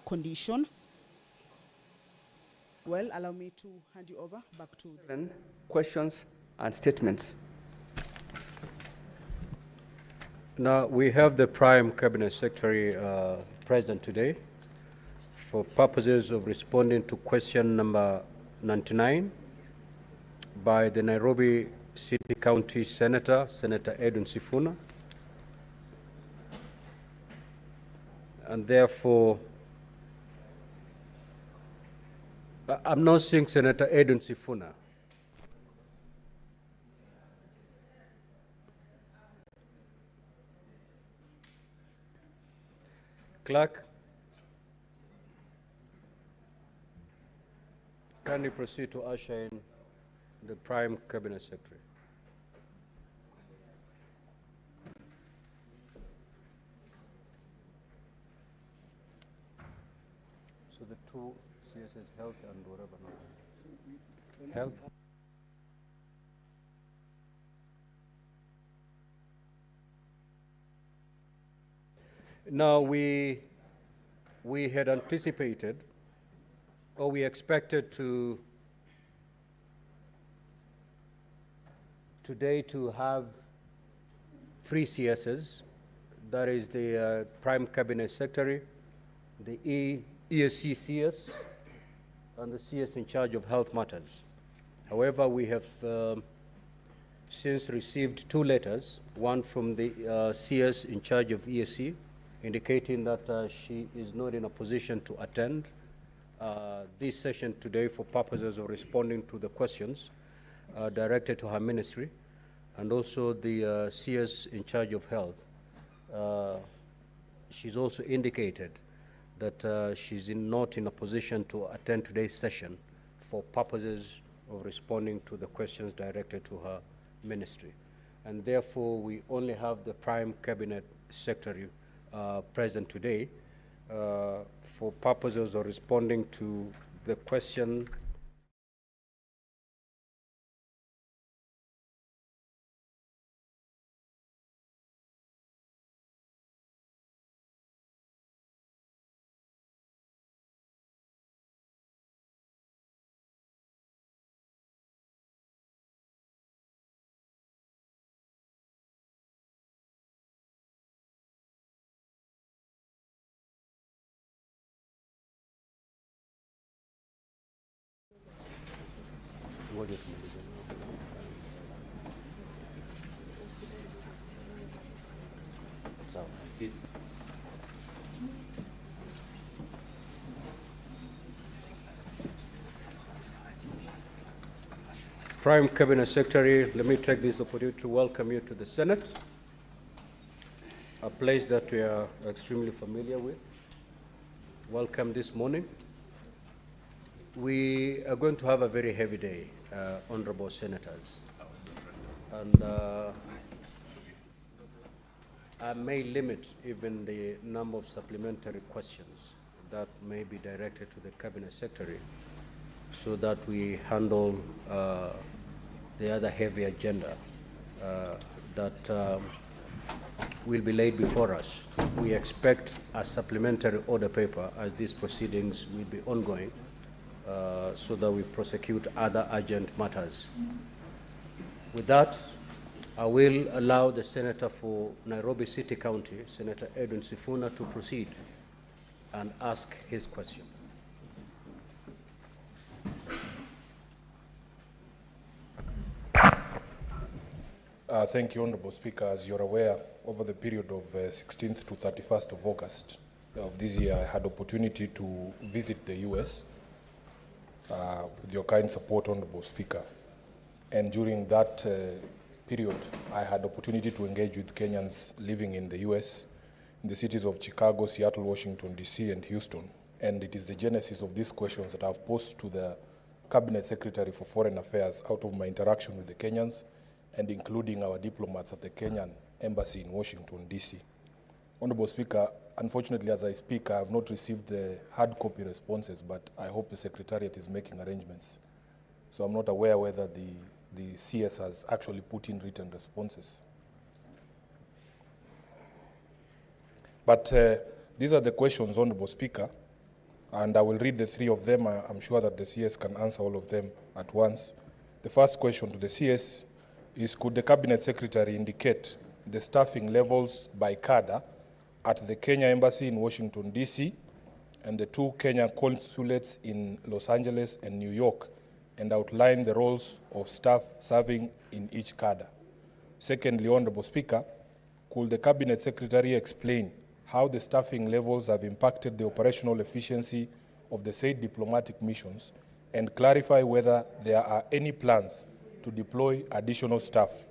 condition. Well, allow me to hand you over back to the questions and statements. Now, we have the Prime Cabinet Secretary present today for purposes of responding to question number 99 by the Nairobi City County Senator, Senator Edwin Sifuna. And therefore, I'm not seeing Senator Edwin Sifuna. Clerk, can you proceed to usher in the Prime Cabinet Secretary? So the two CSS, health and whatever. Health. Now, we had anticipated, or we expected today to have three CSs, that is the Prime Cabinet Secretary, the ESC CS, and the CS in charge of health matters. However, we have since received two letters, one from the CS in charge of ESC, indicating that she is not in a position to attend this session today for purposes of responding to the questions directed to her ministry, and also the CS in charge of health. She's also indicated that she's not in a position to attend today's session for purposes of responding to the questions directed to her ministry. And therefore, we only have the Prime Cabinet Secretary present today for purposes of responding to the question Prime Cabinet Secretary, let me take this opportunity to welcome you to the Senate, a place that we are extremely familiar with. Welcome this morning. We are going to have a very heavy day, honorable senators. And I may limit even the number of supplementary questions that may be directed to the Cabinet Secretary so that we handle the other heavy agenda that will be laid before us. We expect a supplementary order paper as these proceedings will be ongoing so that we prosecute other urgent matters. With that, I will allow the Senator for Nairobi City County, Senator Edwin Sifuna, to proceed and ask his question. Thank you, Honorable Speaker. As you're aware, over the period of 16th to 31st of August of this year, I had opportunity to visit the US with your kind support, Honorable Speaker. And during that period, I had opportunity to engage with Kenyans living in the US, in the cities of Chicago, Seattle, Washington, DC, and Houston. And it is the genesis of these questions that I've posed to the Cabinet Secretary for Foreign Affairs out of my interaction with the Kenyans, and including our diplomats at the Kenyan Embassy in Washington, D.C. Honorable Speaker, unfortunately, as I speak, I have not received the hard copy responses, but I hope the Secretariat is making arrangements. So I'm not aware whether the CS has actually put in written responses. But These are the questions, Honorable Speaker, and I will read the three of them. I'm sure that the CS can answer all of them at once. The first question to the CS is, could the Cabinet Secretary indicate the staffing levels by cadre at the Kenya Embassy in Washington, D.C., and the two Kenyan consulates in Los Angeles and New York, and outline the roles of staff serving in each cadre? Secondly, Honorable Speaker, could the Cabinet Secretary explain how the staffing levels have impacted the operational efficiency of the said diplomatic missions, and clarify whether there are any plans to deploy additional staff?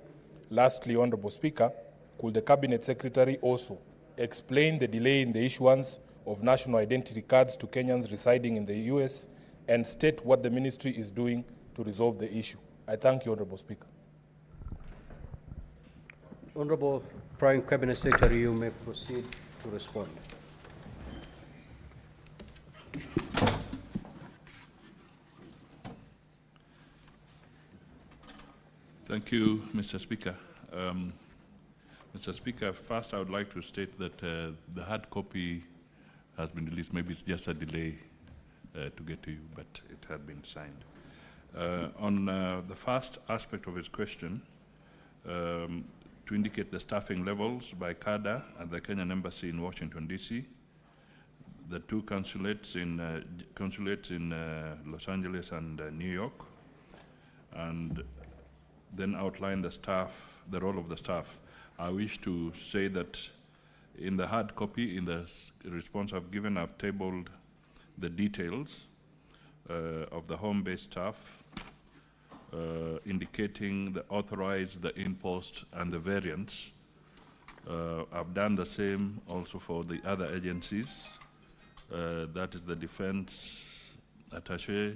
Lastly, Honorable Speaker, could the Cabinet Secretary also explain the delay in the issuance of national identity cards to Kenyans residing in the US, and state what the ministry is doing to resolve the issue? I thank you, Honorable Speaker. Honorable Prime Cabinet Secretary, you may proceed to respond. Thank you, Mr. Speaker. Mr. Speaker, first I would like to state that the hard copy has been released. Maybe it's just a delay to get to you, but it had been signed. On the first aspect of his question, to indicate the staffing levels by cadre at the Kenyan Embassy in Washington, D.C., the two consulates in Los Angeles and New York, and then outline the staff, the role of the staff. I wish to say that in the hard copy, in the response I've given, I've tabled the details of the home-based staff, indicating the authorized, the in-post, and the variants. I've done the same also for the other agencies. That is the Defense Attaché,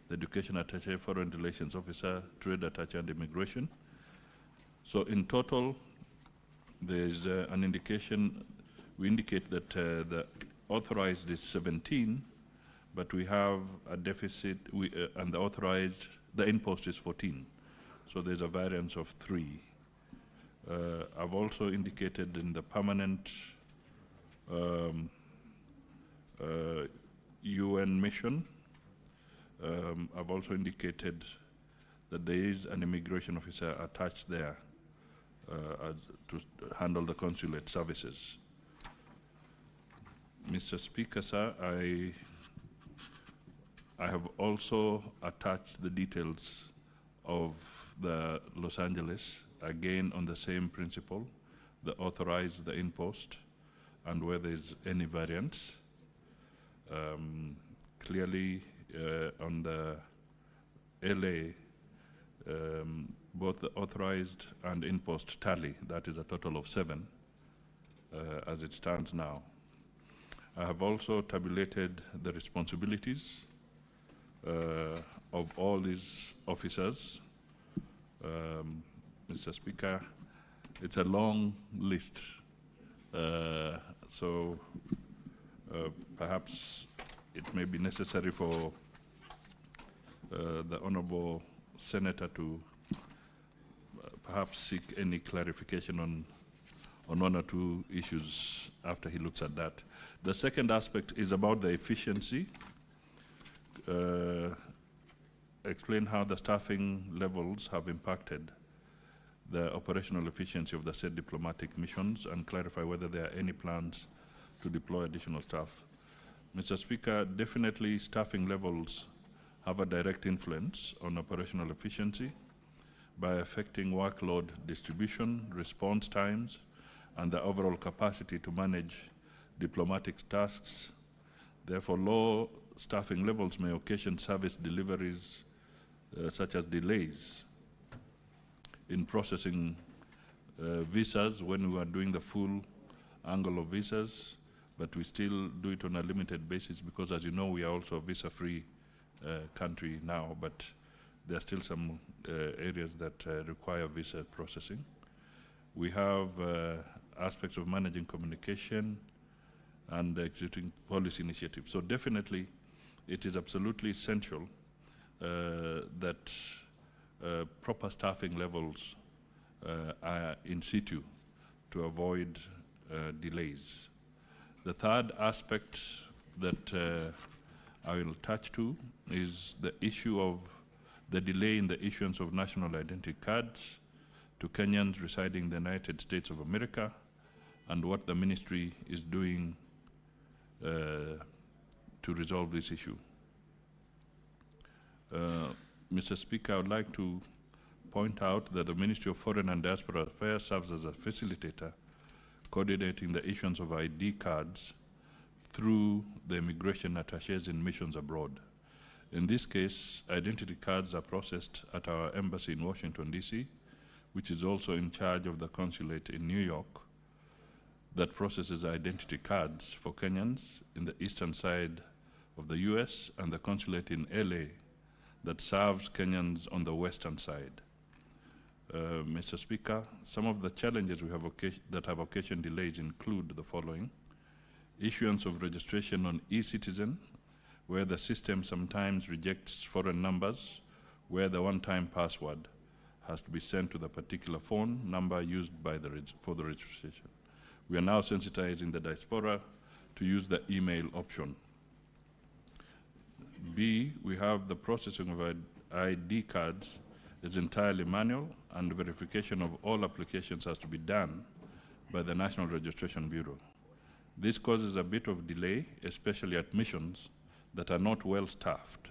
the Education Attaché, Foreign Relations Officer, Trade Attaché, and Immigration. So in total, there's an indication, we indicate that the authorized is 17, but we have a deficit, and the authorized, the in-post is 14. So there's a variance of 3. I've also indicated in the permanent UN mission, I've also indicated that there is an immigration officer attached there to handle the consulate services. Mr. Speaker, sir, I have also attached the details of the Los Angeles, again on the same principle, the authorized, the in-post, and where there's any variance. Clearly, on the LA, both the authorized and in-post tally, that is a total of 7 as it stands now. I have also tabulated the responsibilities of all these officers. Mr. Speaker, it's a long list, so perhaps it may be necessary for the Honorable Senator to perhaps seek any clarification on 1 or 2 issues after he looks at that. The second aspect is about the efficiency. Explain how the staffing levels have impacted the operational efficiency of the said diplomatic missions, and clarify whether there are any plans to deploy additional staff. Mr. Speaker, definitely staffing levels have a direct influence on operational efficiency by affecting workload distribution, response times, and the overall capacity to manage diplomatic tasks. Therefore, low staffing levels may occasion service deliveries such as delays in processing visas when we are doing the full angle of visas, but we still do it on a limited basis because, as you know, we are also a visa-free country now, but there are still some areas that require visa processing. We have aspects of managing communication and executing policy initiatives. So definitely, it is absolutely essential that proper staffing levels are in situ to avoid delays. The third aspect that I will touch to is the issue of the delay in the issuance of national identity cards to Kenyans residing in the United States of America, and what the ministry is doing to resolve this issue. Mr. Speaker, I would like to point out that the Ministry of Foreign and Diaspora Affairs serves as a facilitator coordinating the issuance of ID cards through the immigration attaches in missions abroad. In this case, identity cards are processed at our embassy in Washington, D.C., which is also in charge of the consulate in New York that processes identity cards for Kenyans in the eastern side of the U.S., and the consulate in L.A. that serves Kenyans on the western side. Mr. Speaker, some of the challenges we have that have occasioned delays include the following: issuance of registration on e-citizen, where the system sometimes rejects foreign numbers, where the one-time password has to be sent to the particular phone number used by for the registration. We are now sensitizing the diaspora to use the email option. B, we have the processing of ID cards is entirely manual, and verification of all applications has to be done by the National Registration Bureau. This causes a bit of delay, especially at missions that are not well staffed.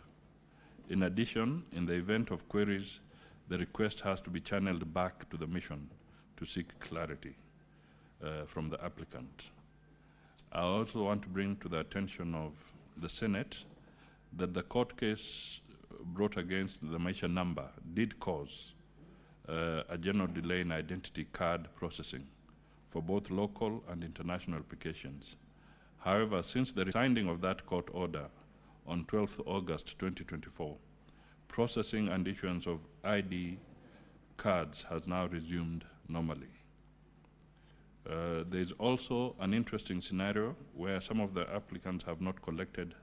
In addition, in the event of queries, the request has to be channeled back to the mission to seek clarity from the applicant. I also want to bring to the attention of the Senate that the court case brought against the Maisha number did cause a general delay in identity card processing for both local and international applications. However, since the signing of that court order on 12th August 2024, processing and issuance of ID cards has now resumed normally. There is also an interesting scenario where some of the applicants have not collected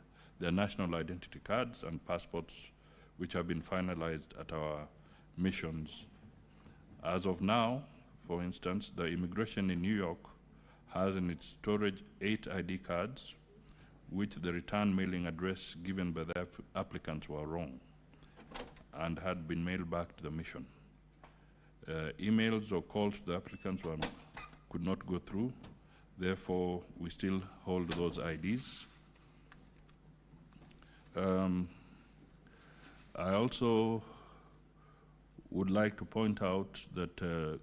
their national identity cards and passports, which have been finalized at our missions. As of now, for instance, the immigration in New York has in its storage 8 ID cards, which the return mailing address given by the applicants were wrong and had been mailed back to the mission. Emails or calls to the applicants could not go through. Therefore, we still hold those IDs. I also would like to point out that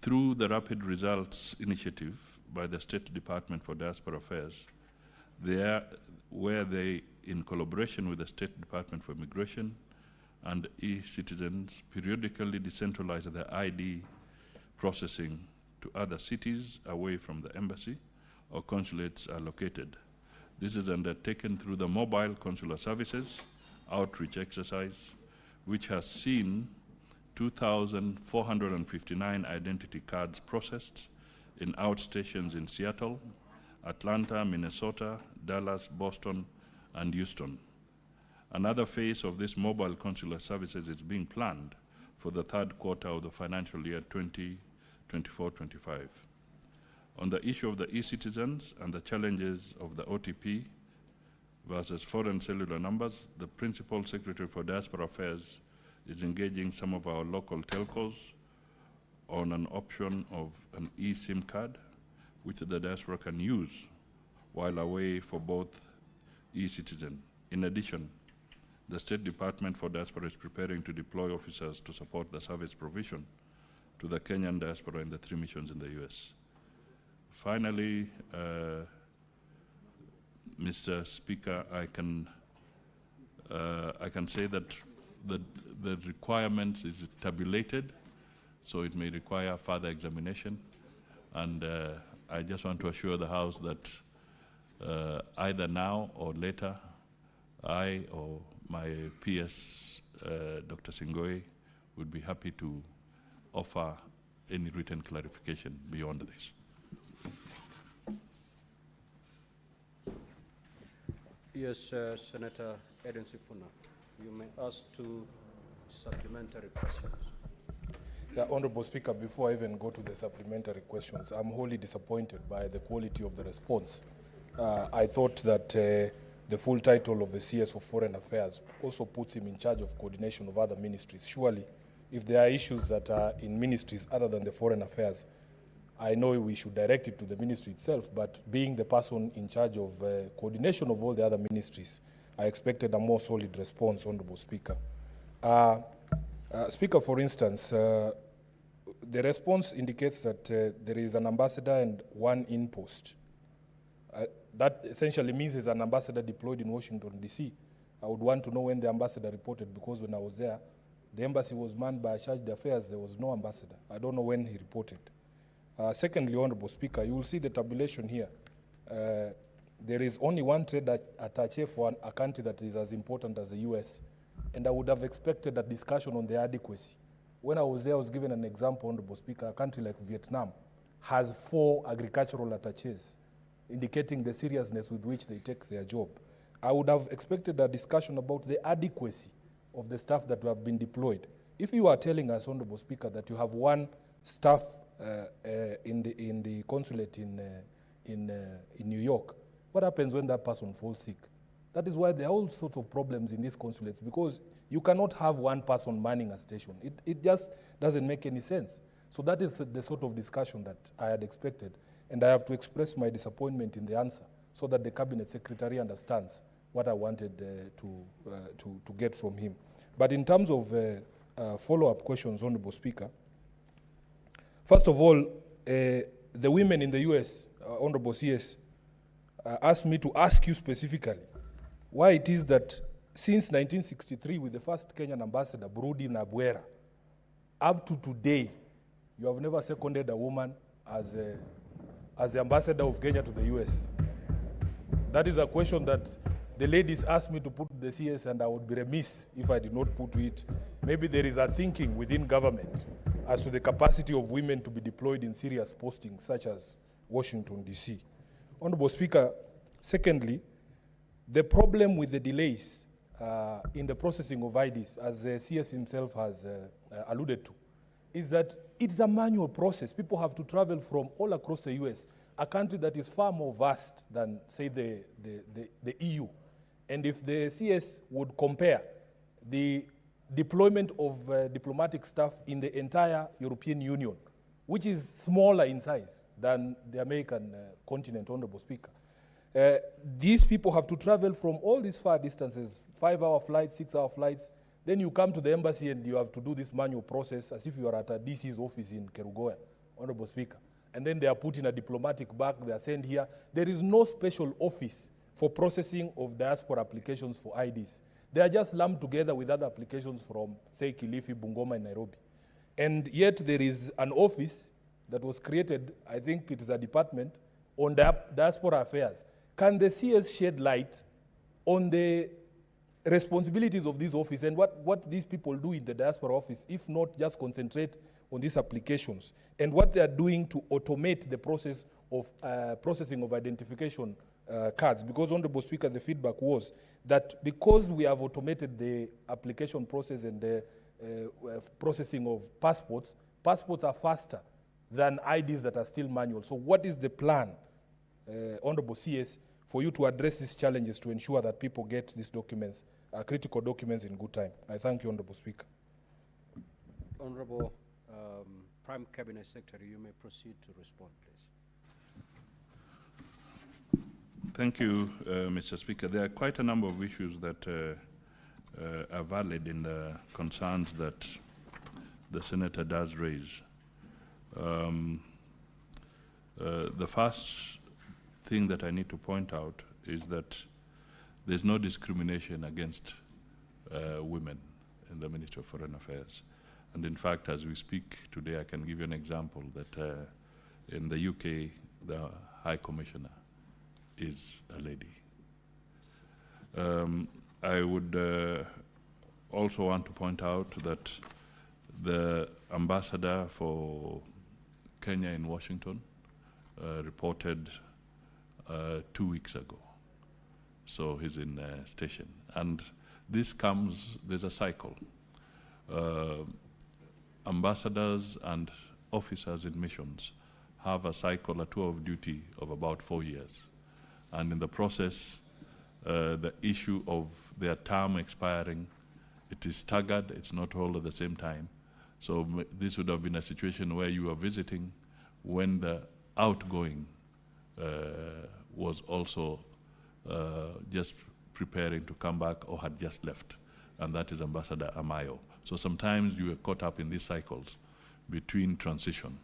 through the Rapid Results Initiative by the State Department for Diaspora Affairs, where they, in collaboration with the State Department for Immigration and e-citizens, periodically decentralize the ID processing to other cities away from the embassy or consulates are located. This is undertaken through the Mobile Consular Services outreach exercise, which has seen 2,459 identity cards processed in outstations in Seattle, Atlanta, Minnesota, Dallas, Boston, and Houston. Another phase of this mobile consular services is being planned for the third quarter of the financial year 2024-25. On the issue of the e-citizens and the challenges of the OTP versus foreign cellular numbers, the Principal Secretary for Diaspora Affairs is engaging some of our local telcos on an option of an eSIM card, which the diaspora can use while away for both e-citizen. In addition, the State Department for Diaspora is preparing to deploy officers to support the service provision to the Kenyan diaspora in the 3 missions in the US. Finally, Mr. Speaker, I can say that the requirement is tabulated, so it may require further examination. And I just want to assure the House that either now or later, I or my PS, Dr. Singoi, would be happy to offer any written clarification beyond this. Yes, Senator Edwin Sifuna, you may ask 2 supplementary questions. Yeah, Honorable Speaker, before I even go to the supplementary questions, I'm wholly disappointed by the quality of the response. I thought that the full title of the CS for Foreign Affairs also puts him in charge of coordination of other ministries. Surely, if there are issues that are in ministries other than the Foreign Affairs, I know we should direct it to the ministry itself, but being the person in charge of coordination of all the other ministries, I expected a more solid response, Honorable Speaker. Speaker, for instance, the response indicates that there is an ambassador and one in-post. That essentially means there's an ambassador deployed in Washington, D.C. I would want to know when the ambassador reported, because when I was there, the embassy was manned by a chargé d'affaires. There was no ambassador. I don't know when he reported. Secondly, Honorable Speaker, you will see the tabulation here. There is only one trade attaché for a country that is as important as the U.S., and I would have expected a discussion on the adequacy. When I was there, I was given an example, Honorable Speaker. A country like Vietnam has 4 agricultural attachés, indicating the seriousness with which they take their job. I would have expected a discussion about the adequacy of the staff that have been deployed. If you are telling us, Honorable Speaker, that you have one staff in the consulate in New York, what happens when that person falls sick? That is why there are all sorts of problems in these consulates, because you cannot have one person manning a station. It just doesn't make any sense. So that is the sort of discussion that I had expected, and I have to express my disappointment in the answer so that the Cabinet Secretary understands what I wanted to get from him. But in terms of follow-up questions, Honorable Speaker, first of all, the women in the US, Honorable CS, asked me to ask you specifically why it is that since 1963, with the first Kenyan ambassador, Brudi Nabwera, up to today, you have never seconded a woman as the ambassador of Kenya to the US. That is a question that the ladies asked me to put to the CS, and I would be remiss if I did not put to it. Maybe there is a thinking within government as to the capacity of women to be deployed in serious postings, such as Washington, D.C. Honorable Speaker, secondly, the problem with the delays in the processing of IDs, as the CS himself has alluded to, is that it's a manual process. People have to travel from all across the US, a country that is far more vast than, say, the EU. And if the CS would compare the deployment of diplomatic staff in the entire European Union, which is smaller in size than the American continent, Honorable Speaker, these people have to travel from all these far distances, 5-hour flights, 6-hour flights. Then you come to the embassy and you have to do this manual process as if you are at a DC's office in Kerugoya, Honorable Speaker. And then they are put in a diplomatic bag, they are sent here. There is no special office for processing of diaspora applications for IDs. They are just lumped together with other applications from, say, Kilifi, Bungoma, and Nairobi. And yet there is an office that was created, I think it is a department, on diaspora affairs. Can the CS shed light on the responsibilities of this office and what these people do in the diaspora office, if not just concentrate on these applications, and what they are doing to automate the process of processing of identification cards? Because, Honorable Speaker, the feedback was that because we have automated the application process and the processing of passports are faster than IDs that are still manual. So what is the plan, Honorable CS, for you to address these challenges to ensure that people get these documents, critical documents, in good time? I thank you, Honorable Speaker. Honorable Prime Cabinet Secretary, you may proceed to respond, please. Thank you, Mr. Speaker. There are quite a number of issues that are valid in the concerns that the Senator does raise. The first thing that I need to point out is that there's no discrimination against women in the Ministry of Foreign Affairs. And in fact, as we speak today, I can give you an example that in the UK, the High Commissioner is a lady. I would also want to point out that the ambassador for Kenya in Washington reported 2 weeks ago. So he's in station. And this comes, there's a cycle. ambassadors and officers in missions have a cycle, a tour of duty of about 4 years. And in the process, the issue of their term expiring, it is staggered, it's not all at the same time. So this would have been a situation where you are visiting when the outgoing was also just preparing to come back or had just left, and that is Ambassador Amayo. So sometimes you are caught up in these cycles between transition,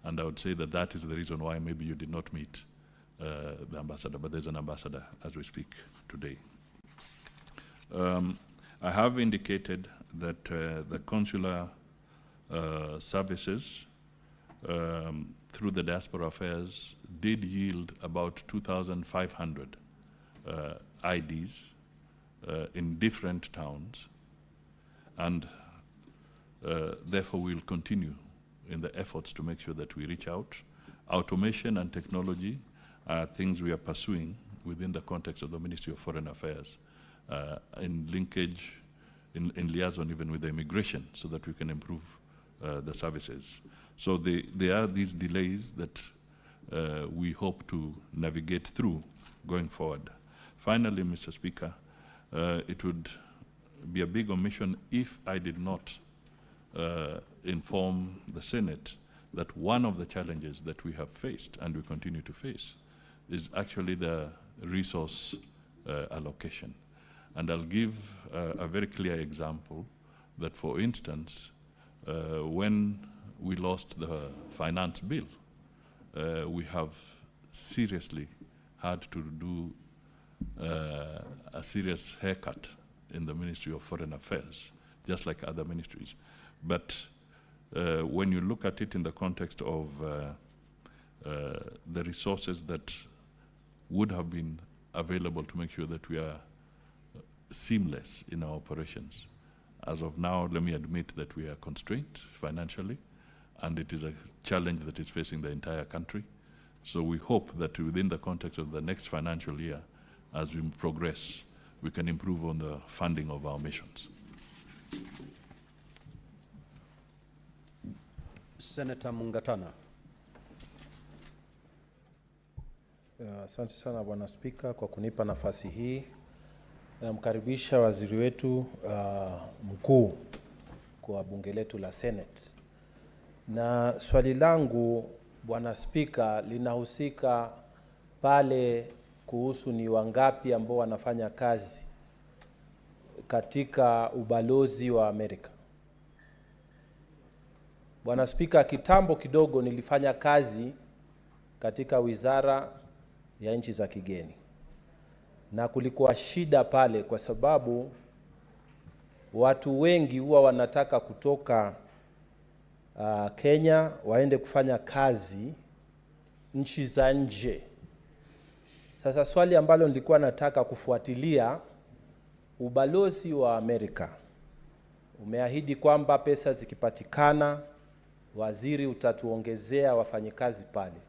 and I would say that that is the reason why maybe you did not meet the ambassador, but there's an ambassador as we speak today. I have indicated that the consular services through the diaspora affairs did yield about 2,500 IDs in different towns, and therefore we'll continue in the efforts to make sure that we reach out. Automation and technology are things we are pursuing within the context of the Ministry of Foreign Affairs, in linkage, in liaison even with the immigration, so that we can improve the services. So there are these delays that we hope to navigate through going forward. Finally, Mr. Speaker, it would be a big omission if I did not inform the Senate that one of the challenges that we have faced and we continue to face is actually the resource allocation. And I'll give a very clear example that, for instance, when we lost the finance bill, we have seriously had to do a serious haircut in the Ministry of Foreign Affairs, just like other ministries. But when you look at it in the context of the resources that would have been available to make sure that we are seamless in our operations, as of now, let me admit that we are constrained financially, and it is a challenge that is facing the entire country. So we hope that within the context of the next financial year, as we progress, we can improve on the funding of our missions. Senator Mungatana. Asante sana Bwana Spika kwa kunipa nafasi hii. Namkaribisha waziri wetu mkuu kwa bunge letu la Senate. Na swali langu Bwana Spika linahusika pale kuhusu ni wangapi ambao wanafanya kazi katika ubalozi wa Amerika. Bwana Spika, kitambo kidogo nilifanya kazi katika wizara ya nchi za kigeni. Na kulikuwa shida pale kwa sababu watu wengi huwa wanataka kutoka Kenya waende kufanya kazi nchi za nje. Sasa swali ambalo nilikuwa nataka kufuatilia, ubalozi wa Amerika umeahidi kwamba pesa zikipatikana waziri utatuongezea wafanyikazi pale.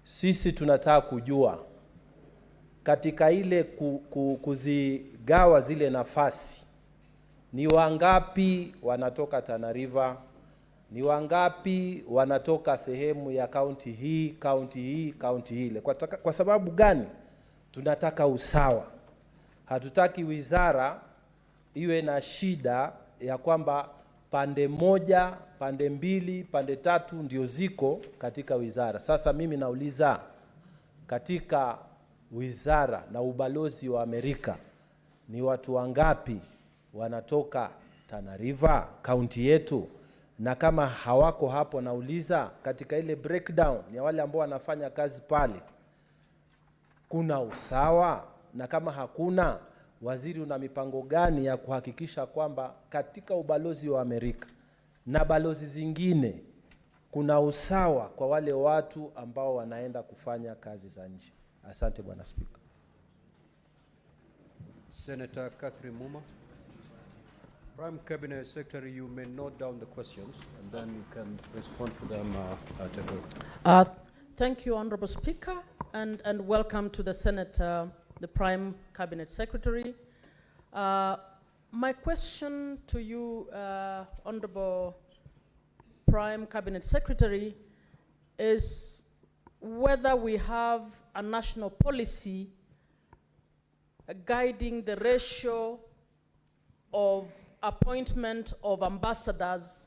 Sisi tunataka kujua katika ile kuzigawa zile nafasi, ni wangapi wanatoka Tana River, ni wangapi wanatoka sehemu ya kaunti hii, kaunti hii, kaunti ile. Kwa sababu gani? Tunataka usawa. Hatutaki wizara iwe na shida ya kwamba pande moja, pande mbili, pande tatu ndio ziko katika wizara. Sasa mimi nauliza, katika wizara na ubalozi wa Amerika ni watu wangapi wanatoka Tana River, kaunti yetu? Na kama hawako hapo, nauliza katika ile breakdown ya wale ambao wanafanya kazi pale, kuna usawa? Na kama hakuna, waziri una mipango gani ya kuhakikisha kwamba katika ubalozi wa Amerika na balozi zingine kuna usawa kwa wale watu ambao wanaenda kufanya kazi za nje? Asante Bwana Spika. Senator Catherine Muma. Prime Cabinet Secretary, you may note down the questions and then you can respond to them at a group. Thank you, Honorable Speaker, and welcome to the Senate, the Prime Cabinet Secretary. My question to you, Honorable Prime Cabinet Secretary is whether we have a national policy guiding the ratio of appointment of ambassadors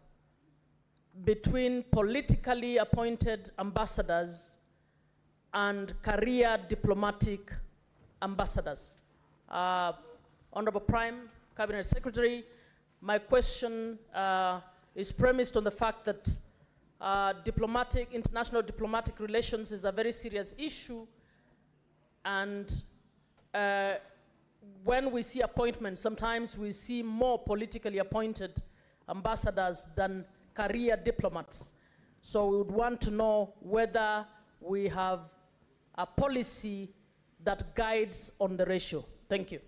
between politically appointed ambassadors and career diplomatic ambassadors. Honorable Prime Cabinet Secretary, my question is premised on the fact that international diplomatic relations is a very serious issue, and when we see appointments, sometimes we see more politically appointed ambassadors than career diplomats. So we would want to know whether we have a policy that guides on the ratio. Thank you.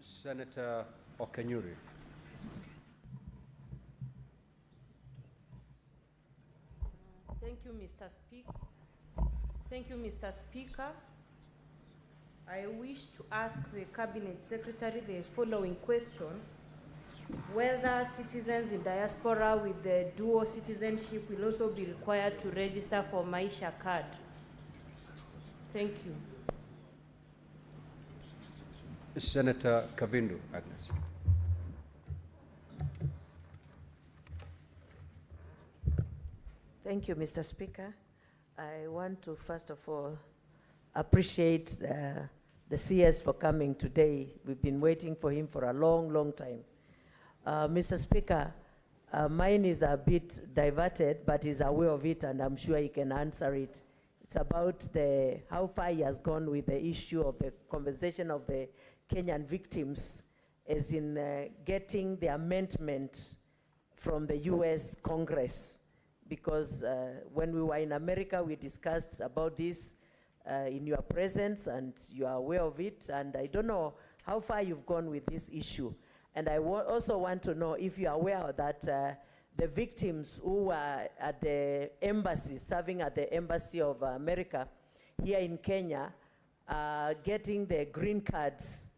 Senator Okenyuri. Thank you, Mr. Speaker. Thank you, Mr. Speaker. I wish to ask the Cabinet Secretary the following question: whether citizens in diaspora with the dual citizenship will also be required to register for Maisha card. Thank you. Senator Kavindu Agnes. Thank you, Mr. Speaker. I want to first of all appreciate the CS for coming today. We've been waiting for him for a long, long time. Mr. Speaker, mine is a bit diverted, but he's aware of it, and I'm sure he can answer it. It's about how far he has gone with the issue of the conversation of the Kenyan victims, as in getting the amendment from the US Congress. Because when we were in America, we discussed about this in your presence, and you are aware of it, and I don't know how far you've gone with this issue. And I also want to know if you are aware that the victims who were at the embassy, serving at the Embassy of America here in Kenya, are getting the green cards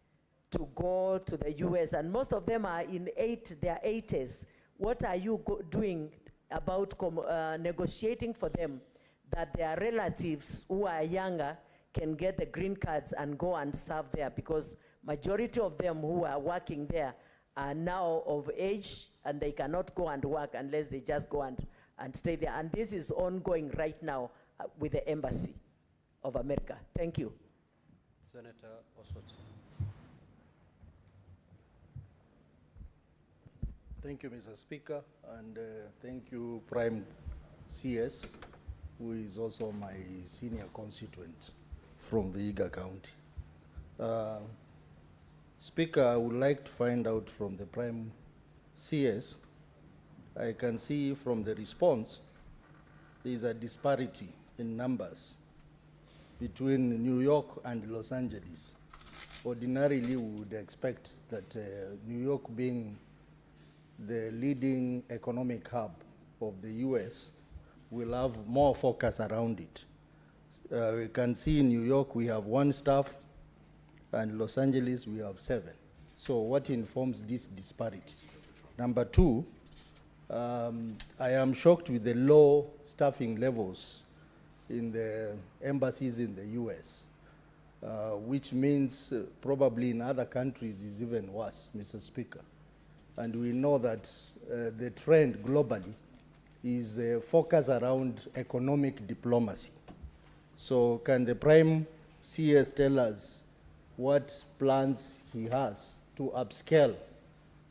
to go to the US, and most of them are in their 80s. What are you doing about negotiating for them that their relatives who are younger can get the green cards and go and serve there? Because majority of them who are working there are now of age, and they cannot go and work unless they just go and stay there. And this is ongoing right now with the Embassy of America. Thank you. Senator Osotsi. Thank you, Mr. Speaker, and thank you, Prime CS, who is also my senior constituent from Vihiga County. Speaker, I would like to find out from the Prime CS, I can see from the response, there is a disparity in numbers between New York and Los Angeles. Ordinarily, we would expect that New York, being the leading economic hub of the US, will have more focus around it. We can see in New York we have 1 staff, and Los Angeles we have 7. So what informs this disparity? Number 2, I am shocked with the low staffing levels in the embassies in the US, which means probably in other countries is even worse, Mr. Speaker. And we know that the trend globally is focused around economic diplomacy. So can the Prime CS tell us what plans he has to upscale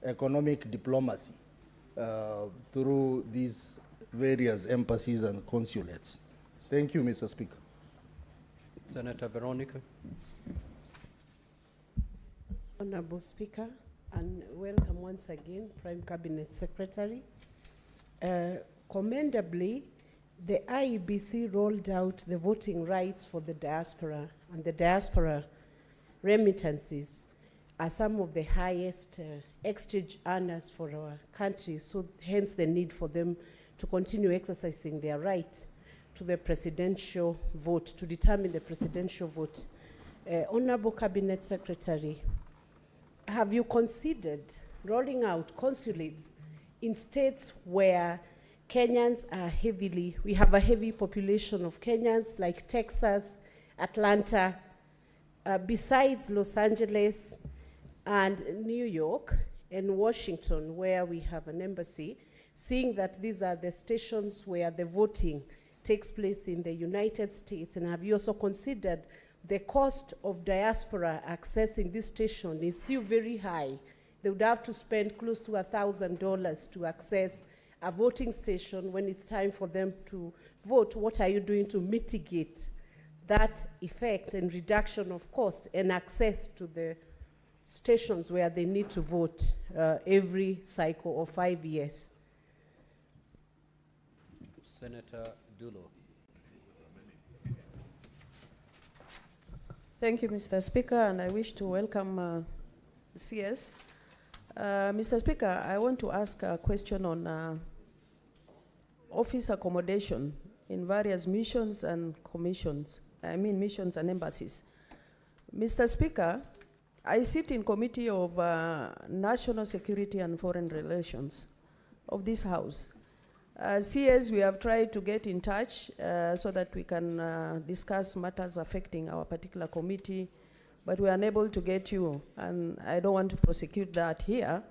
economic diplomacy through these various embassies and consulates? Thank you, Mr. Speaker. Senator Veronica. Honorable Speaker, and welcome once again, Prime Cabinet Secretary. Commendably, the IEBC rolled out the voting rights for the diaspora, and the diaspora remittances are some of the highest exchange earners for our country, so hence the need for them to continue exercising their right to the presidential vote, to determine the presidential vote. Honorable Cabinet Secretary, have you considered rolling out consulates in states where Kenyans are we have a heavy population of Kenyans like Texas, Atlanta, besides Los Angeles and New York and Washington, where we have an embassy, seeing that these are the stations where the voting takes place in the United States. And have you also considered the cost of diaspora accessing this station is still very high? They would have to spend close to $1,000 to access a voting station when it's time for them to vote. What are you doing to mitigate that effect and reduction of cost and access to the stations where they need to vote every cycle of 5 years? Senator Dulo. Thank you, Mr. Speaker, and I wish to welcome CS. Mr. Speaker, I want to ask a question on office accommodation in various missions and commissions. I mean missions and embassies. Mr. Speaker, I sit in Committee of National Security and Foreign Relations of this House. CS, we have tried to get in touch so that we can discuss matters affecting our particular committee, but we are unable to get you, and I don't want to prosecute that here.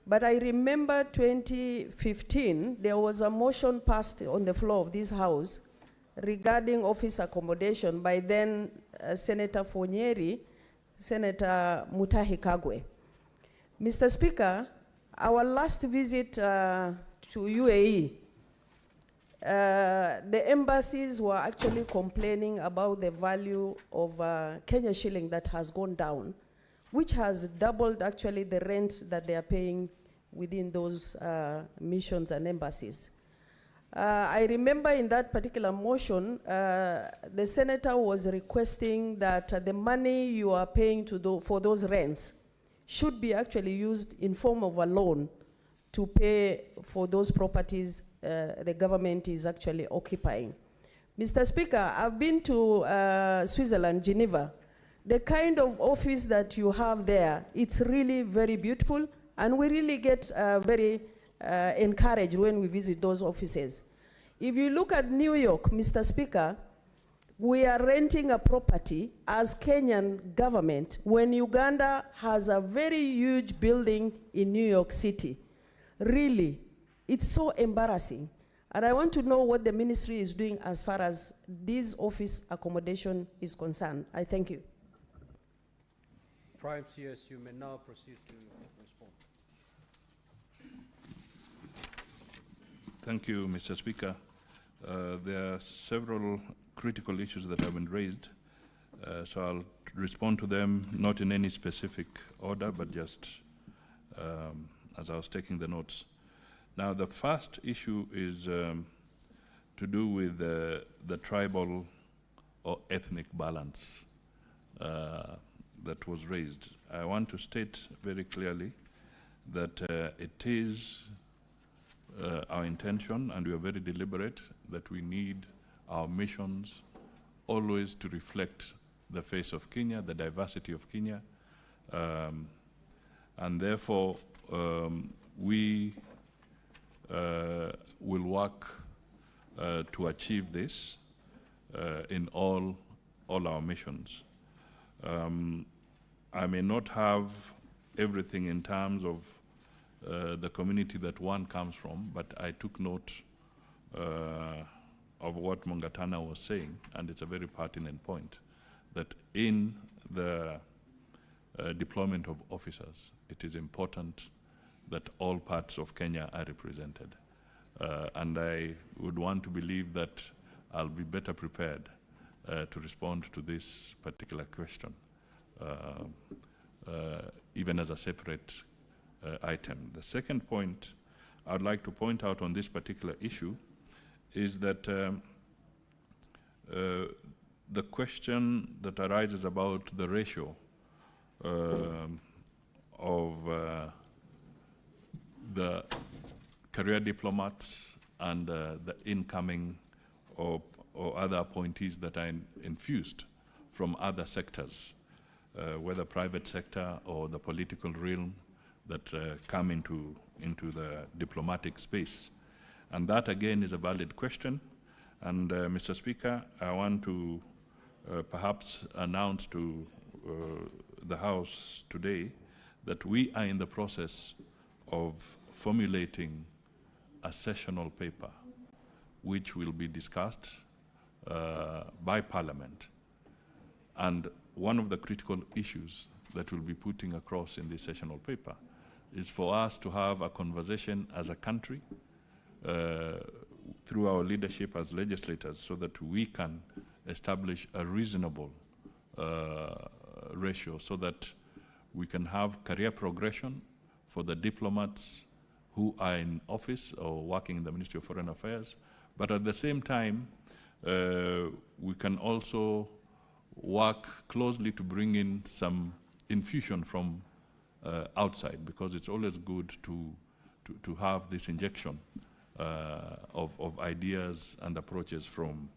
But I remember 2015, there was a motion passed on the floor of this House regarding office accommodation by then Senator Fonyeri, Senator Mutahi Kagwe. Mr. Speaker, our last visit to UAE, the embassies were actually complaining about the value of Kenya shilling that has gone down, which has doubled actually the rent that they are paying within those missions and embassies. I remember in that particular motion, the senator was requesting that the money you are paying for those rents should be actually used in form of a loan to pay for those properties the government is actually occupying. Mr. Speaker, I've been to Switzerland, Geneva. The kind of office that you have there, it's really very beautiful, and we really get very encouraged when we visit those offices. If you look at New York, Mr. Speaker, we are renting a property as Kenyan government when Uganda has a very huge building in New York City. Really, it's so embarrassing. And I want to know what the ministry is doing as far as this office accommodation is concerned. I thank you. Prime CS, you may now proceed to respond. Thank you, Mr. Speaker. There are several critical issues that have been raised, so I'll respond to them, not in any specific order, but just as I was taking the notes. Now, the first issue is to do with the tribal or ethnic balance that was raised. I want to state very clearly that it is our intention, and we are very deliberate, that we need our missions always to reflect the face of Kenya, the diversity of Kenya, and therefore we will work to achieve this in all our missions. I may not have everything in terms of the community that one comes from, but I took note of what Mongatana was saying, and it's a very pertinent point, that in the deployment of officers, it is important that all parts of Kenya are represented. And I would want to believe that I'll be better prepared to respond to this particular question, even as a separate item. The second point I'd like to point out on this particular issue is that the question that arises about the ratio of the career diplomats and the incoming or other appointees that are infused from other sectors, whether private sector or the political realm that come into the diplomatic space. And that again is a valid question. And Mr. Speaker, I want to perhaps announce to the House today that we are in the process of formulating a sessional paper which will be discussed by Parliament. And one of the critical issues that we'll be putting across in this sessional paper is for us to have a conversation as a country through our leadership as legislators so that we can establish a reasonable ratio so that we can have career progression for the diplomats who are in office or working in the Ministry of Foreign Affairs. But at the same time, we can also work closely to bring in some infusion from outside, because it's always good to have this injection of ideas and approaches from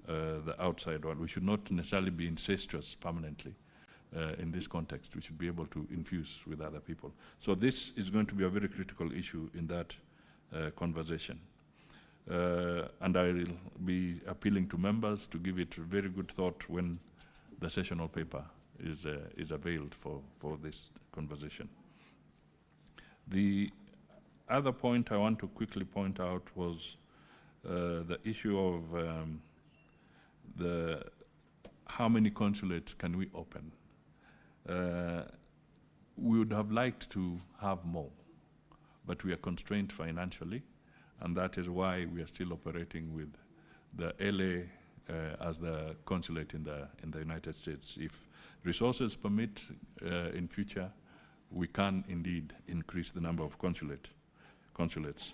the outside world. We should not necessarily be incestuous permanently in this context. We should be able to infuse with other people. So this is going to be a very critical issue in that conversation. And I will be appealing to members to give it very good thought when the sessional paper is availed for this conversation. The other point I want to quickly point out was the issue of how many consulates can we open. We would have liked to have more, but we are constrained financially, and that is why we are still operating with the LA as the consulate in the United States. If resources permit in future, we can indeed increase the number of consulates.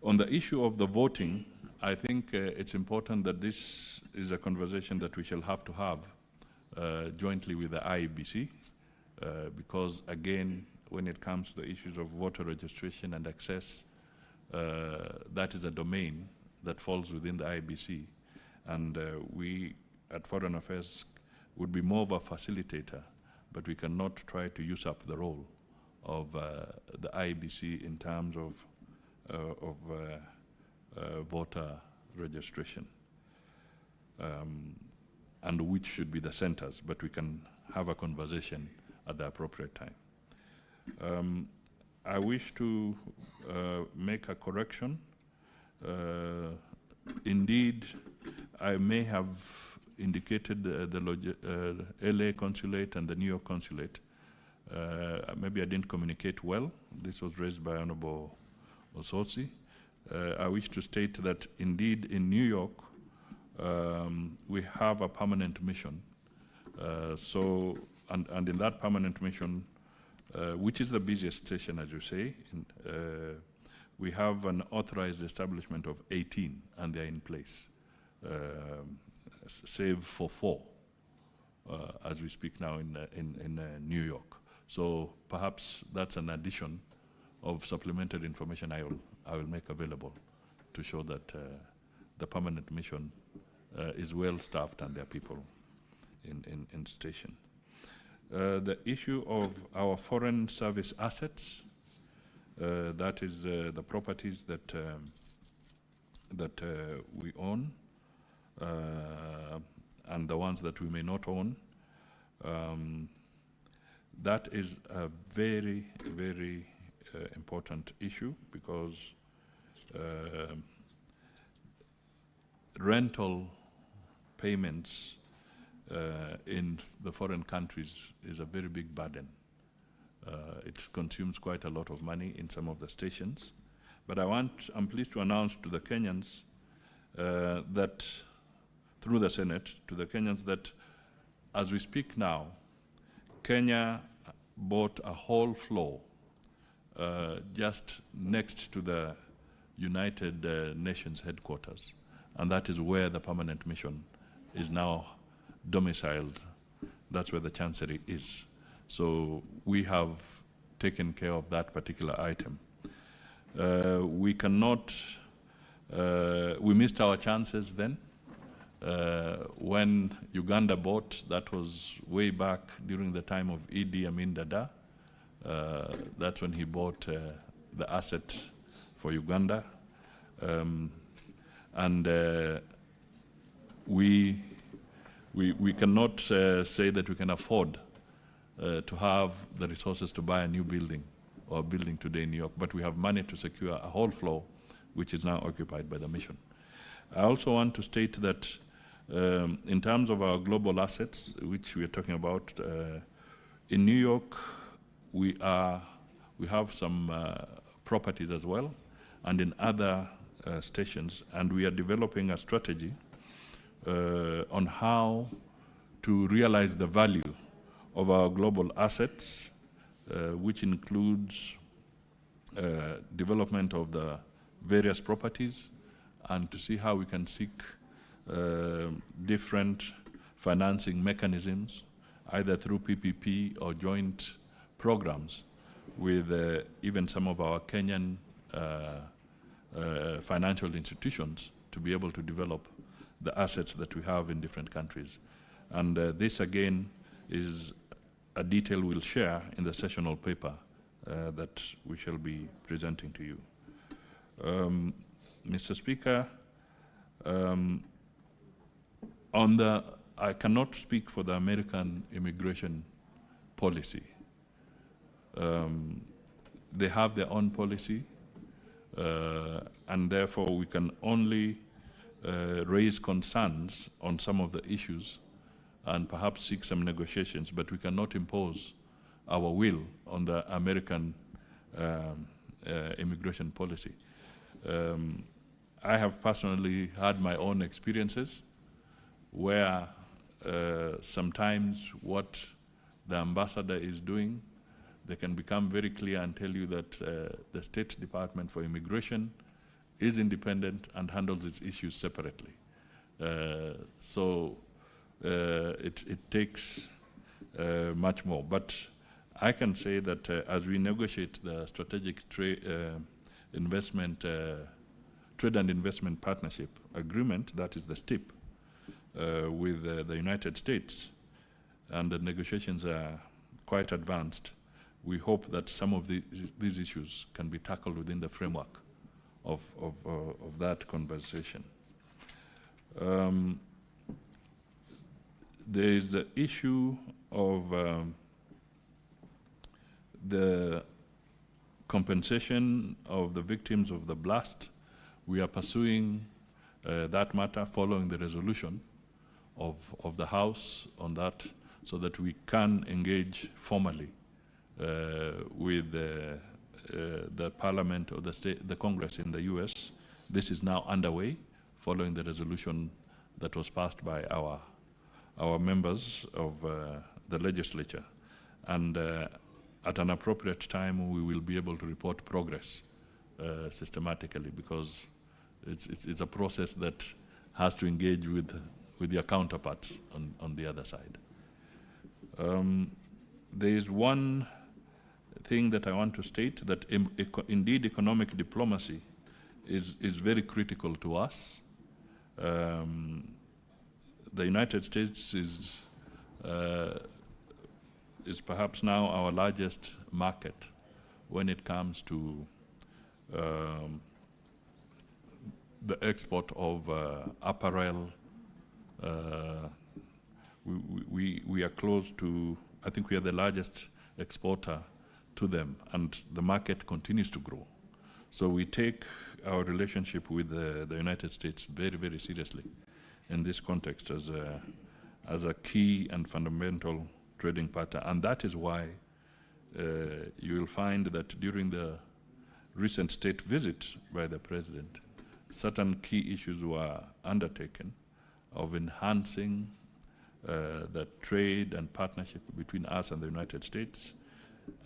On the issue of the voting, I think it's important that this is a conversation that we shall have to have jointly with the IEBC, because again, when it comes to the issues of voter registration and access, that is a domain that falls within the IEBC, and we at Foreign Affairs would be more of a facilitator, but we cannot try to use up the role of the IEBC in terms of voter registration, and which should be the centers, but we can have a conversation at the appropriate time. I wish to make a correction. Indeed, I may have indicated the LA consulate and the New York consulate. Maybe I didn't communicate well. This was raised by Honorable Ososi. I wish to state that indeed in New York, we have a permanent mission. And in that permanent mission, which is the busiest station, as you say, we have an authorized establishment of 18, and they're in place, save for 4, as we speak now in New York. So perhaps that's an addition of supplementary information I will make available to show that the permanent mission is well staffed and there are people in station. The issue of our foreign service assets, that is the properties that we own and the ones that we may not own. That is a very, very important issue, because rental payments in the foreign countries is a very big burden. It consumes quite a lot of money in some of the stations. But I'm pleased to announce to the Kenyans that, through the Senate, to the Kenyans that as we speak now, Kenya bought a whole floor just next to the United Nations headquarters. And that is where the permanent mission is now domiciled. That's where the Chancery is. So we have taken care of that particular item. We cannot, we missed our chances then. When Uganda bought, that was way back during the time of Idi Amin Dada. That's when he bought the asset for Uganda. We cannot say that we can afford to have the resources to buy a new building or a building today in New York, but we have money to secure a whole floor which is now occupied by the mission. I also want to state that in terms of our global assets, which we are talking about, in New York, we have some properties as well, and in other stations, and we are developing a strategy on how to realize the value of our global assets, which includes development of the various properties, and to see how we can seek different financing mechanisms, either through PPP or joint programs with even some of our Kenyan financial institutions to be able to develop the assets that we have in different countries. And this again is a detail we'll share in the sessional paper that we shall be presenting to you. Mr. Speaker, I cannot speak for the American immigration policy. They have their own policy, and therefore we can only raise concerns on some of the issues and perhaps seek some negotiations, but we cannot impose our will on the American immigration policy. I have personally had my own experiences where sometimes what the ambassador is doing, they can become very clear and tell you that the State Department for Immigration is independent and handles its issues separately. It takes much more. But I can say that as we negotiate the strategic trade and investment partnership agreement, that is the STIP, with the United States, and the negotiations are quite advanced, we hope that some of these issues can be tackled within the framework of that conversation. There is the issue of the compensation of the victims of the blast. We are pursuing that matter following the resolution of the House on that, so that we can engage formally with the Parliament or the Congress in the US. This is now underway following the resolution that was passed by our members of the legislature. And at an appropriate time, we will be able to report progress systematically, because it's a process that has to engage with your counterparts on the other side. There is one thing that I want to state, that indeed economic diplomacy is very critical to us. The United States is perhaps now our largest market when it comes to the export of apparel. We are close to, I think we are the largest exporter to them, and the market continues to grow. So we take our relationship with the United States very, very seriously in this context as a key and fundamental trading partner. And that is why you will find that during the recent state visit by the President, certain key issues were undertaken of enhancing the trade and partnership between us and the United States.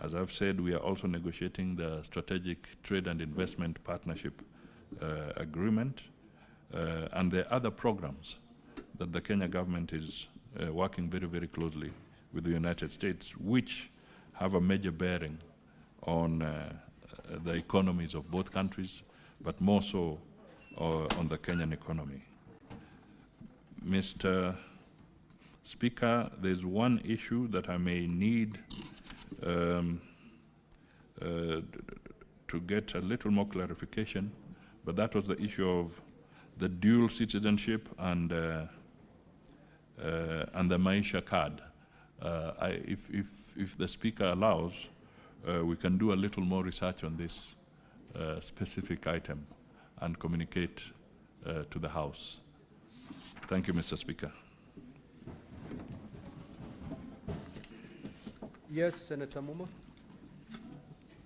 As I've said, we are also negotiating the strategic trade and investment partnership agreement, and there are other programs that the Kenya government is working very, very closely with the United States, which have a major bearing on the economies of both countries, but more so on the Kenyan economy. Mr. Speaker, there's one issue that I may need to get a little more clarification, but that was the issue of the dual citizenship and the Maisha card. If the Speaker allows, we can do a little more research on this specific item and communicate to the House. Thank you, Mr. Speaker. Yes, Senator Muma.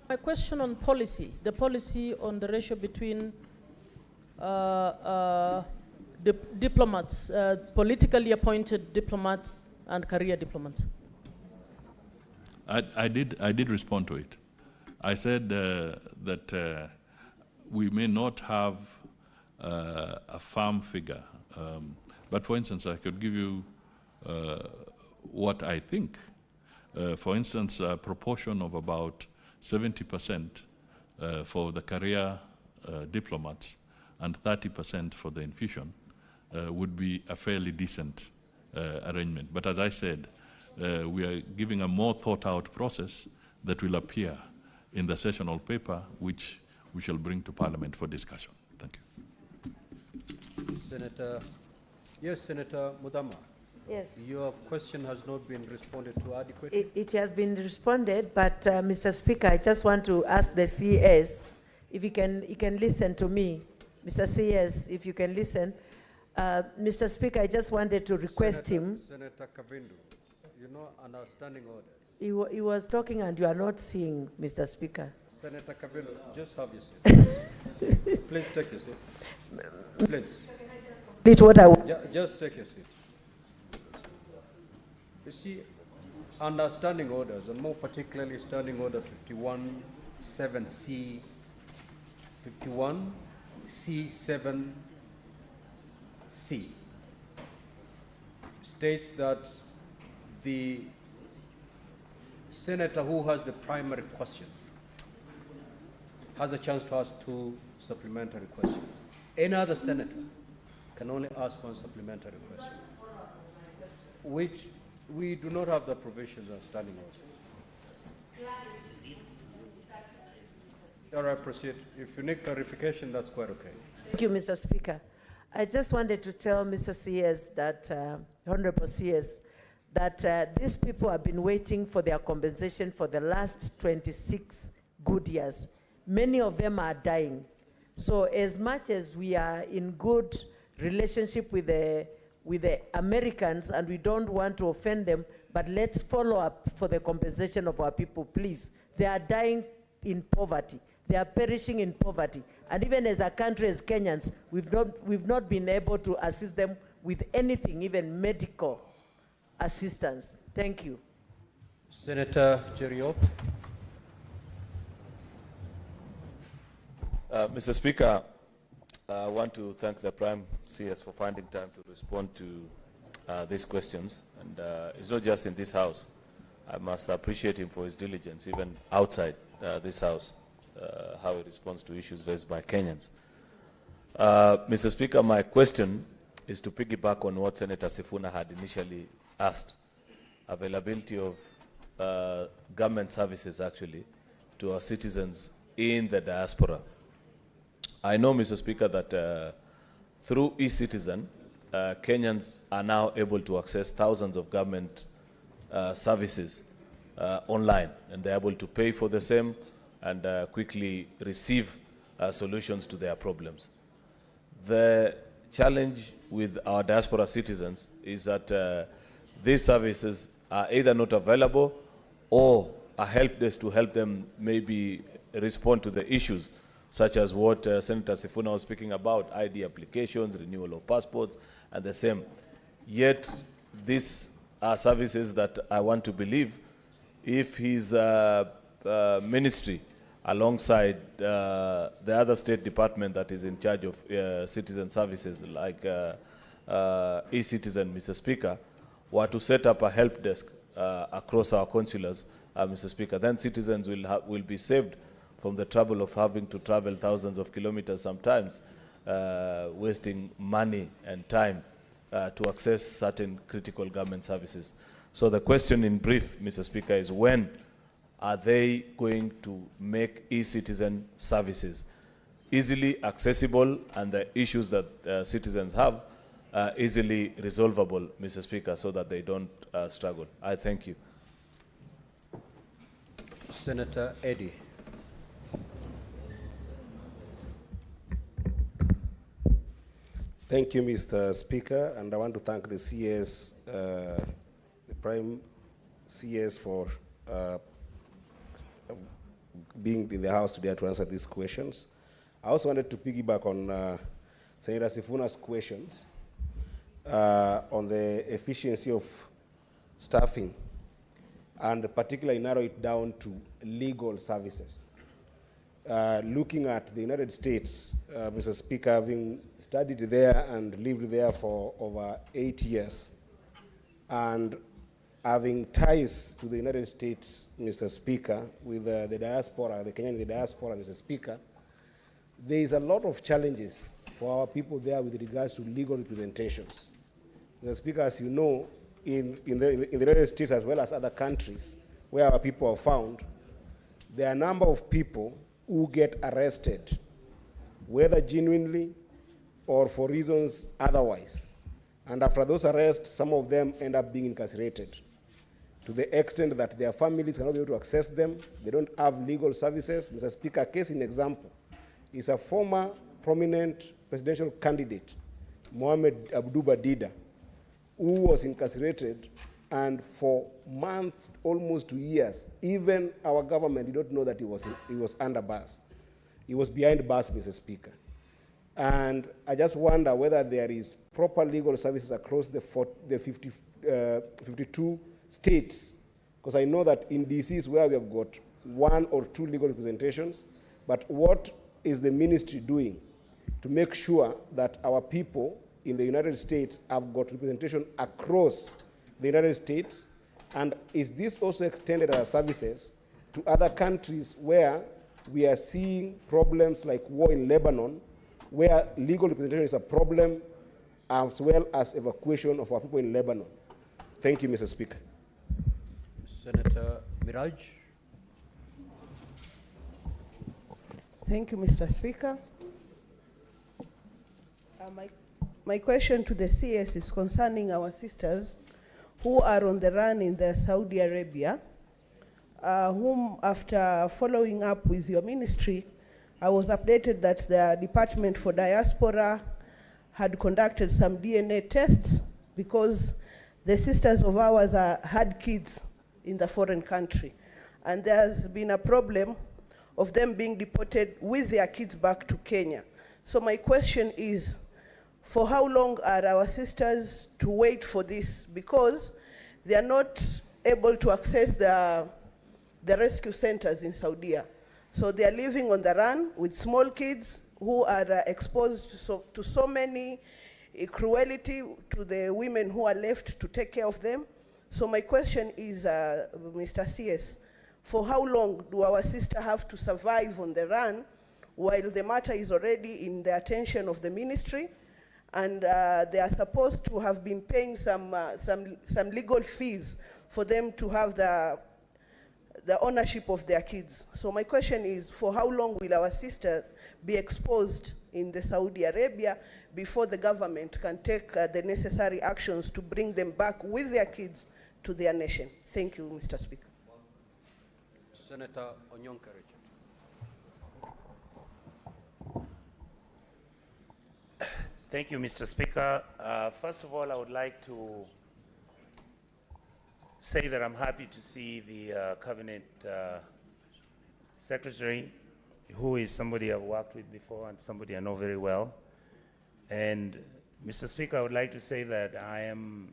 My question on policy, the policy on the ratio between diplomats, politically appointed diplomats and career diplomats. I did respond to it. I said that we may not have a firm figure, but for instance, I could give you what I think. For instance, a proportion of about 70% for the career diplomats and 30% for the infusion would be a fairly decent arrangement. But as I said, we are giving a more thought out process that will appear in the sessional paper, which we shall bring to Parliament for discussion. Thank you. Senator, yes, Senator Mudama. Yes. Your question has not been responded to adequately. It has been responded, but Mr. Speaker, I just want to ask the CS if he can listen to me. Mr. CS, if you can listen. Mr. Speaker, I just wanted to request him. Senator Kavindu, you know, understanding order. He was talking and you are not seeing, Mr. Speaker. Senator Kavindu, just have your seat. Please take your seat. Please. Did what I was. Just take your seat. You see, understanding orders, and more particularly Standing Order 51(7)C, 51(C)(7)C, states that the senator who has the primary question has a chance to ask 2 supplementary questions. Any other senator can only ask 1 supplementary question, which we do not have the provisions on standing order. All right, proceed. If you need clarification, that's quite okay. Thank you, Mr. Speaker. I just wanted to tell Mr. CS that, Honorable CS, that these people have been waiting for their compensation for the last 26 good years. Many of them are dying. So as much as we are in good relationship with the Americans and we don't want to offend them, but let's follow up for the compensation of our people, please. They are dying in poverty. They are perishing in poverty. And even as a country, as Kenyans, we've not been able to assist them with anything, even medical assistance. Thank you. Senator Jeriot. Mr. Speaker, I want to thank the Prime CS for finding time to respond to these questions. And it's not just in this House. I must appreciate him for his diligence, even outside this House, how he responds to issues raised by Kenyans. Mr. Speaker, my question is to piggyback on what Senator Sifuna had initially asked. Availability of government services, actually, to our citizens in the diaspora. I know, Mr. Speaker, that through eCitizen, Kenyans are now able to access thousands of government services online, and they're able to pay for the same and quickly receive solutions to their problems. The challenge with our diaspora citizens is that these services are either not available or a help desk to help them maybe respond to the issues such as what Senator Sifuna was speaking about, ID applications, renewal of passports, and the same. Yet, these are services that I want to believe, if his ministry, alongside the other state department that is in charge of citizen services, like eCitizen, Mr. Speaker, were to set up a help desk across our consulars, Mr. Speaker, then citizens will be saved from the trouble of having to travel thousands of kilometers sometimes, wasting money and time to access certain critical government services. So the question in brief, Mr. Speaker, is when are they going to make e-citizen services easily accessible and the issues that citizens have easily resolvable, Mr. Speaker, so that they don't struggle? I thank you. Senator Eddy. Thank you, Mr. Speaker, and I want to thank the CS, the Prime CS for being in the House today to answer these questions. I also wanted to piggyback on Senator Sifuna's questions on the efficiency of staffing, and particularly narrow it down to legal services. Looking at the United States, Mr. Speaker, having studied there and lived there for over 8 years, and having ties to the United States, Mr. Speaker, with the diaspora, the Kenyan in the diaspora, Mr. Speaker, there is a lot of challenges for our people there with regards to legal representations. Mr. Speaker, as you know, in the United States as well as other countries where our people are found, there are a number of people who get arrested, whether genuinely or for reasons otherwise. And after those arrests, some of them end up being incarcerated to the extent that their families cannot be able to access them. They don't have legal services. Mr. Speaker, a case in example is a former prominent presidential candidate, Mohamed Abdu Badida, who was incarcerated, and for months, almost 2 years, even our government did not know that he was under bars. He was behind bars, Mr. Speaker. And I just wonder whether there is proper legal services across the 52 states, because I know that in DC is where we have got 1 or 2 legal representations, but what is the ministry doing to make sure that our people in the United States have got representation across the United States? And is this also extended as services to other countries where we are seeing problems like war in Lebanon, where legal representation is a problem, as well as evacuation of our people in Lebanon? Thank you, Mr. Speaker. Senator Miraj. Thank you, Mr. Speaker. My question to the CS is concerning our sisters who are on the run in Saudi Arabia, whom, after following up with your ministry, I was updated that the Department for Diaspora had conducted some DNA tests because the sisters of ours had kids in the foreign country. And there's been a problem of them being deported with their kids back to Kenya. So my question is, for how long are our sisters to wait for this? Because they are not able to access the rescue centers in Saudi. So they are living on the run with small kids who are exposed to so many cruelty to the women who are left to take care of them. So my question is, Mr. CS, for how long do our sisters have to survive on the run while the matter is already in the attention of the ministry, and they are supposed to have been paying some legal fees for them to have the ownership of their kids? So my question is, for how long will our sisters be exposed in the Saudi Arabia before the government can take the necessary actions to bring them back with their kids to their nation? Thank you, Mr. Speaker. Senator Onyonka Richard. Thank you, Mr. Speaker. First of all, I would like to say that I'm happy to see the Cabinet Secretary, who is somebody I've worked with before and somebody I know very well. And Mr. Speaker, I would like to say that I am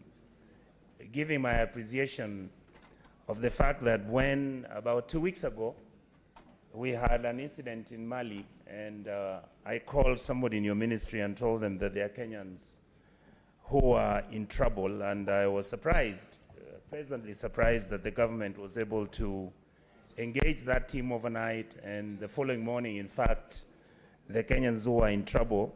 giving my appreciation of the fact that when, about 2 weeks ago, we had an incident in Mali, and I called somebody in your ministry and told them that there are Kenyans who are in trouble, and I was surprised, pleasantly surprised, that the government was able to engage that team overnight, and the following morning, in fact, the Kenyans who are in trouble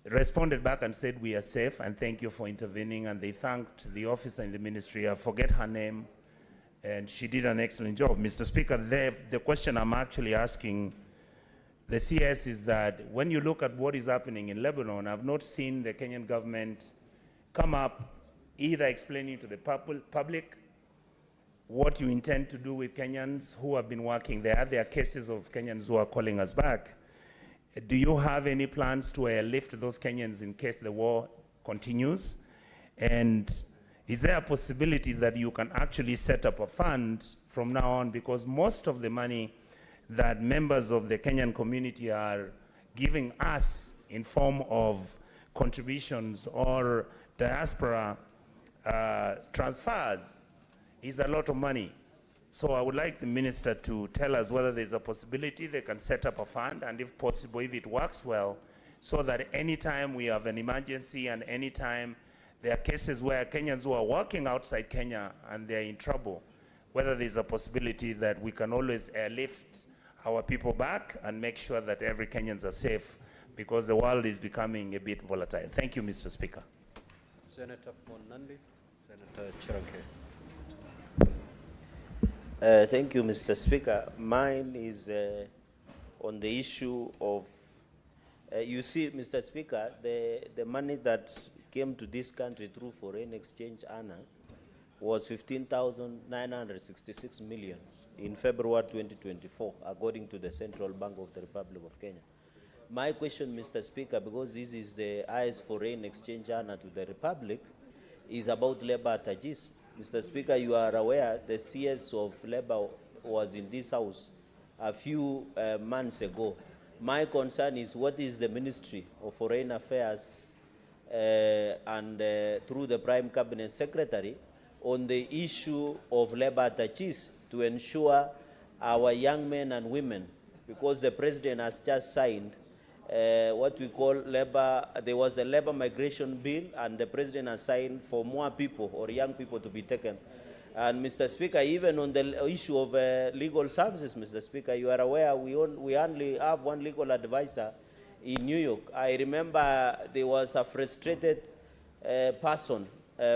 responded back and said, we are safe and thank you for intervening, and they thanked the officer in the ministry, I forget her name, and she did an excellent job. Mr. Speaker, the question I'm actually asking the CS is that when you look at what is happening in Lebanon, I've not seen the Kenyan government come up either explaining to the public what you intend to do with Kenyans who have been working there. There are cases of Kenyans who are calling us back. Do you have any plans to airlift those Kenyans in case the war continues? And is there a possibility that you can actually set up a fund from now on? Because most of the money that members of the Kenyan community are giving us in form of contributions or diaspora transfers is a lot of money. So I would like the minister to tell us whether there's a possibility they can set up a fund, and if possible, if it works well, so that anytime we have an emergency and anytime there are cases where Kenyans who are working outside Kenya and they're in trouble, whether there's a possibility that we can always airlift our people back and make sure that every Kenyans are safe, because the world is becoming a bit volatile. Thank you, Mr. Speaker. Senator for Nandi, Senator Chiranke. Thank you, Mr. Speaker. Mine is on the issue of, you see, Mr. Speaker, the money that came to this country through foreign exchange was 15,966 million in February 2024, according to the Central Bank of the Republic of Kenya. My question, Mr. Speaker, because this is the highest foreign exchange to the Republic, is about labor attaches. Mr. Speaker, you are aware the CS of labor was in this house a few months ago. My concern is what is the Ministry of Foreign Affairs and through the Prime Cabinet Secretary on the issue of labor attaches to ensure our young men and women, because the President has just signed what we call labor, there was the labor migration bill, and the President has signed for more people or young people to be taken. And Mr. Speaker, even on the issue of legal services, Mr. Speaker, you are aware we only have one legal advisor in New York. I remember there was a frustrated person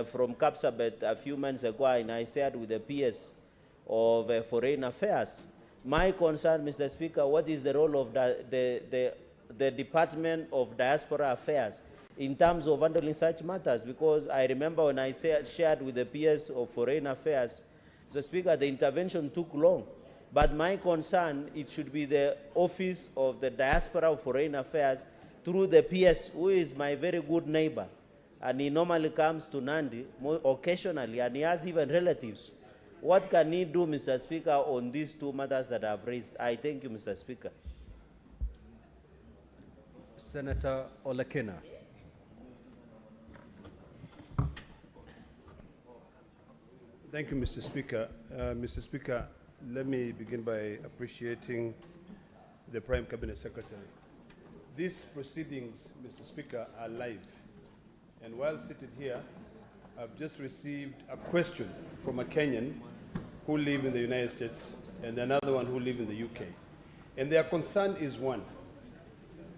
from Kapsabet a few months ago, and I shared with the PS of Foreign Affairs. My concern, Mr. Speaker, what is the role of the Department of Diaspora Affairs in terms of handling such matters? Because I remember when I shared with the PS of Foreign Affairs, Mr. Speaker, the intervention took long. But my concern, it should be the Office of the Diaspora of Foreign Affairs through the PS, who is my very good neighbor. And he normally comes to Nandi occasionally, and he has even relatives. What can he do, Mr. Speaker, on these two matters that I've raised? I thank you, Mr. Speaker. Senator Olekina. Thank you, Mr. Speaker. Mr. Speaker, let me begin by appreciating the Prime Cabinet Secretary. These proceedings, Mr. Speaker, are live. And while seated here, I've just received a question from a Kenyan who live in the United States and another one who live in the UK. And their concern is one.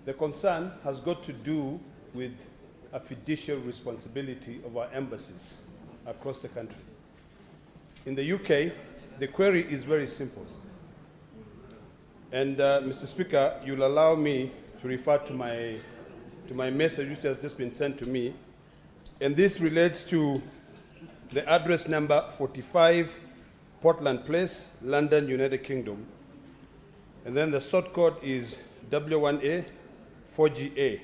The concern has got to do with a fiduciary responsibility of our embassies across the country. In the UK, the query is very simple. And Mr. Speaker, you'll allow me to refer to my message which has just been sent to me. And this relates to the address number 45 Portland Place, London, United Kingdom. And then the sort code is W1A 4GA.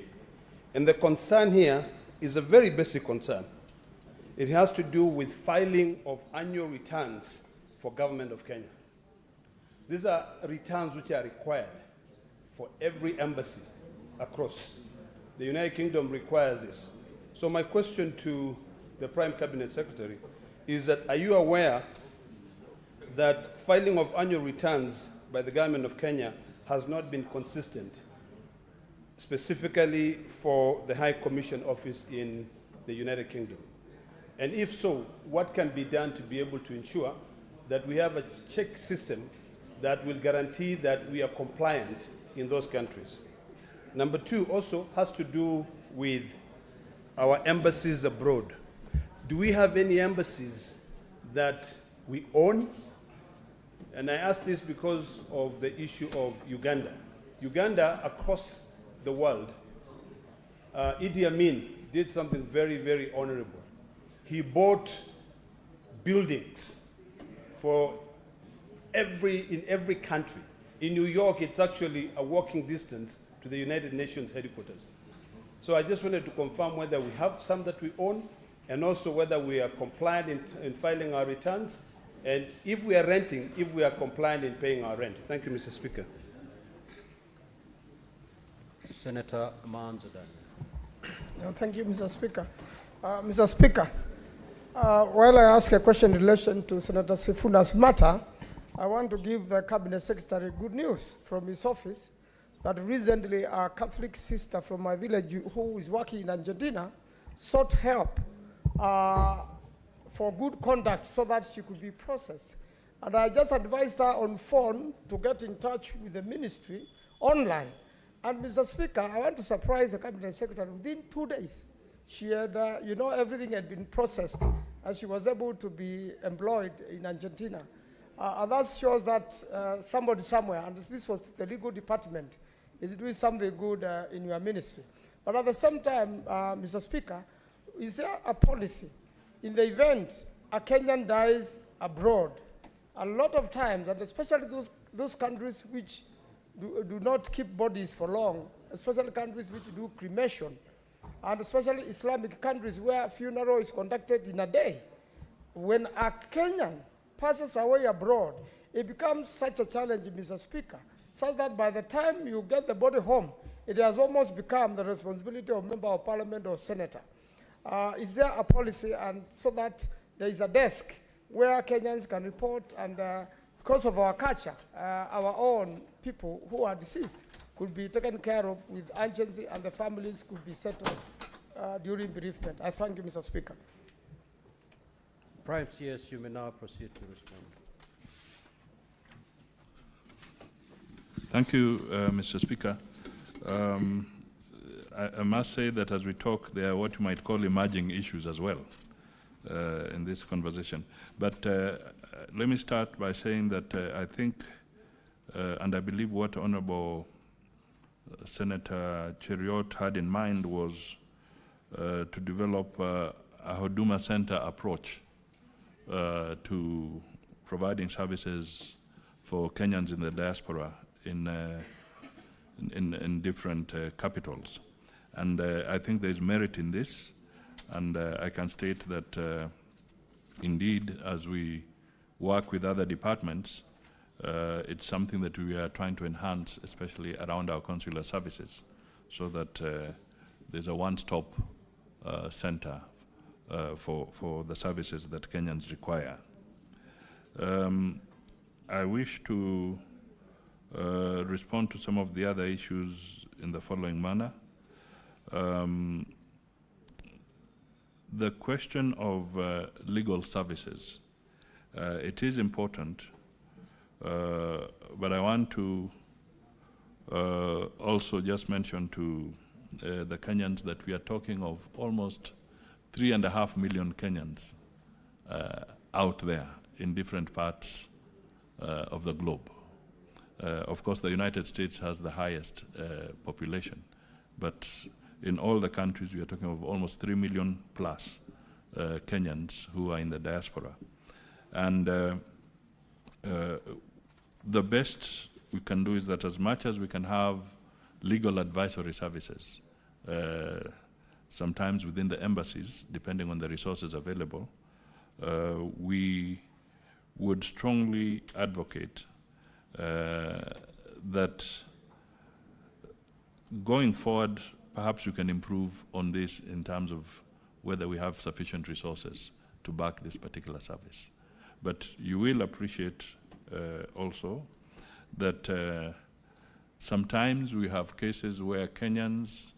And the concern here is a very basic concern. It has to do with filing of annual returns for Government of Kenya. These are returns which are required for every embassy across. The United Kingdom requires this. So my question to the Prime Cabinet Secretary is that, are you aware that filing of annual returns by the Government of Kenya has not been consistent, specifically for the High Commission Office in the United Kingdom? And if so, what can be done to be able to ensure that we have a check system that will guarantee that we are compliant in those countries? Number two also has to do with our embassies abroad. Do we have any embassies that we own. And I ask this because of the issue of Uganda. Uganda, across the world, Idi Amin did something very, very honorable. He bought buildings for in every country. In New York, it's actually a walking distance to the United Nations headquarters. So I just wanted to confirm whether we have some that we own, and also whether we are compliant in filing our returns, and if we are renting, if we are compliant in paying our rent. Thank you, Mr. Speaker. Senator Manzadan. Thank you, Mr. Speaker. Mr. Speaker, while I ask a question in relation to Senator Sifuna's matter, I want to give the Cabinet Secretary good news from his office that recently a Catholic sister from my village who is working in Argentina sought help for good conduct so that she could be processed. And I just advised her on phone to get in touch with the ministry online. And Mr. Speaker, I want to surprise the Cabinet Secretary. Within 2 days, she had, everything had been processed and she was able to be employed in Argentina. And that shows that somebody somewhere, and this was the legal department, is doing something good in your ministry. But at the same time, Mr. Speaker, is there a policy in the event a Kenyan dies abroad? A lot of times, and especially those countries which do not keep bodies for long, especially countries which do cremation, and especially Islamic countries where funeral is conducted in a day. When a Kenyan passes away abroad, it becomes such a challenge, Mr. Speaker, so that by the time you get the body home, it has almost become the responsibility of member of parliament or senator. Is there a policy, and so that there is a desk where Kenyans can report, and because of our culture, our own people who are deceased could be taken care of with urgency, and the families could be settled during bereavement? I thank you, Mr. Speaker. Prime CS, you may now proceed to respond. Thank you, Mr. Speaker. I must say that as we talk, there are what you might call emerging issues as well in this conversation. But let me start by saying that I think, and I believe what Honorable Senator Cheriot had in mind was to develop a Huduma Center approach to providing services for Kenyans in the diaspora in different capitals. And I think there's merit in this, and I can state that indeed, as we work with other departments, it's something that we are trying to enhance, especially around our consular services, so that there's a one-stop center for the services that Kenyans require. I wish to respond to some of the other issues in the following manner. The question of legal services, it is important, but I want to also just mention to the Kenyans that we are talking of almost 3.5 million Kenyans out there in different parts of the globe. Of course, the United States has the highest population, but in all the countries, we are talking of almost 3 million plus Kenyans who are in the diaspora. And the best we can do is that as much as we can have legal advisory services, sometimes within the embassies, depending on the resources available, we would strongly advocate that going forward, perhaps we can improve on this in terms of whether we have sufficient resources to back this particular service. But you will appreciate also that sometimes we have cases where Kenyans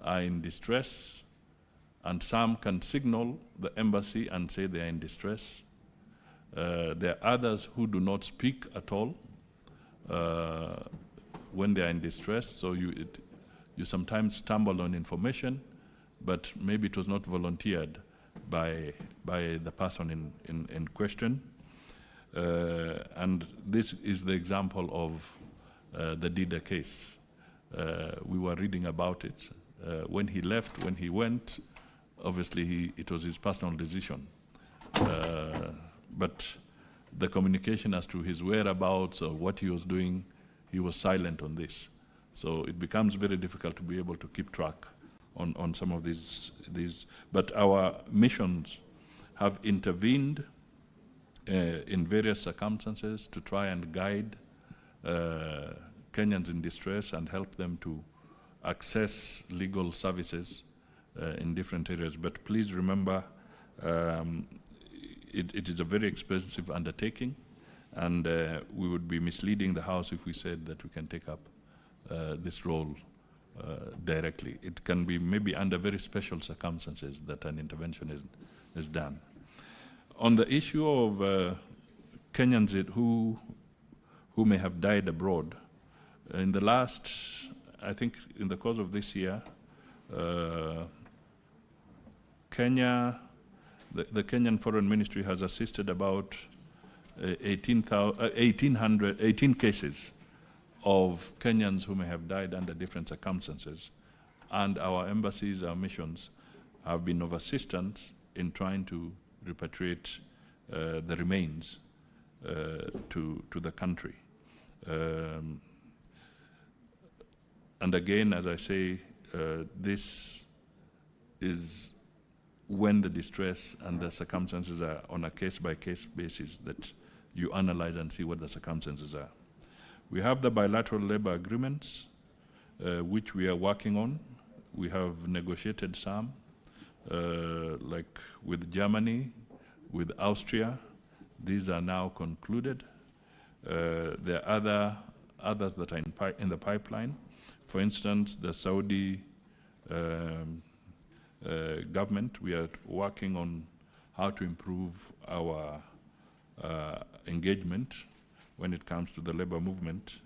are in distress, and some can signal the embassy and say they are in distress. There are others who do not speak at all when they are in distress, so you sometimes stumble on information, but maybe it was not volunteered by the person in question. And this is the example of the Dida case. We were reading about it. When he left, when he went, obviously it was his personal decision. But the communication as to his whereabouts or what he was doing, he was silent on this. So it becomes very difficult to be able to keep track on some of these. But our missions have intervened in various circumstances to try and guide Kenyans in distress and help them to access legal services in different areas. But please remember, it is a very expensive undertaking, and we would be misleading the House if we said that we can take up this role directly. It can be maybe under very special circumstances that an intervention is done. On the issue of Kenyans who may have died abroad, in the last, I think in the course of this year, Kenya, the Kenyan Foreign Ministry has assisted about 18 cases of Kenyans who may have died under different circumstances. And our embassies, our missions, have been of assistance in trying to repatriate the remains to the country. And again, as I say, this is when the distress and the circumstances are on a case-by-case basis that you analyze and see what the circumstances are. We have the bilateral labor agreements, which we are working on. We have negotiated some, like with Germany, with Austria. These are now concluded. There are others that are in the pipeline. For instance, the Saudi government, we are working on how to improve our engagement when it comes to the labor movement.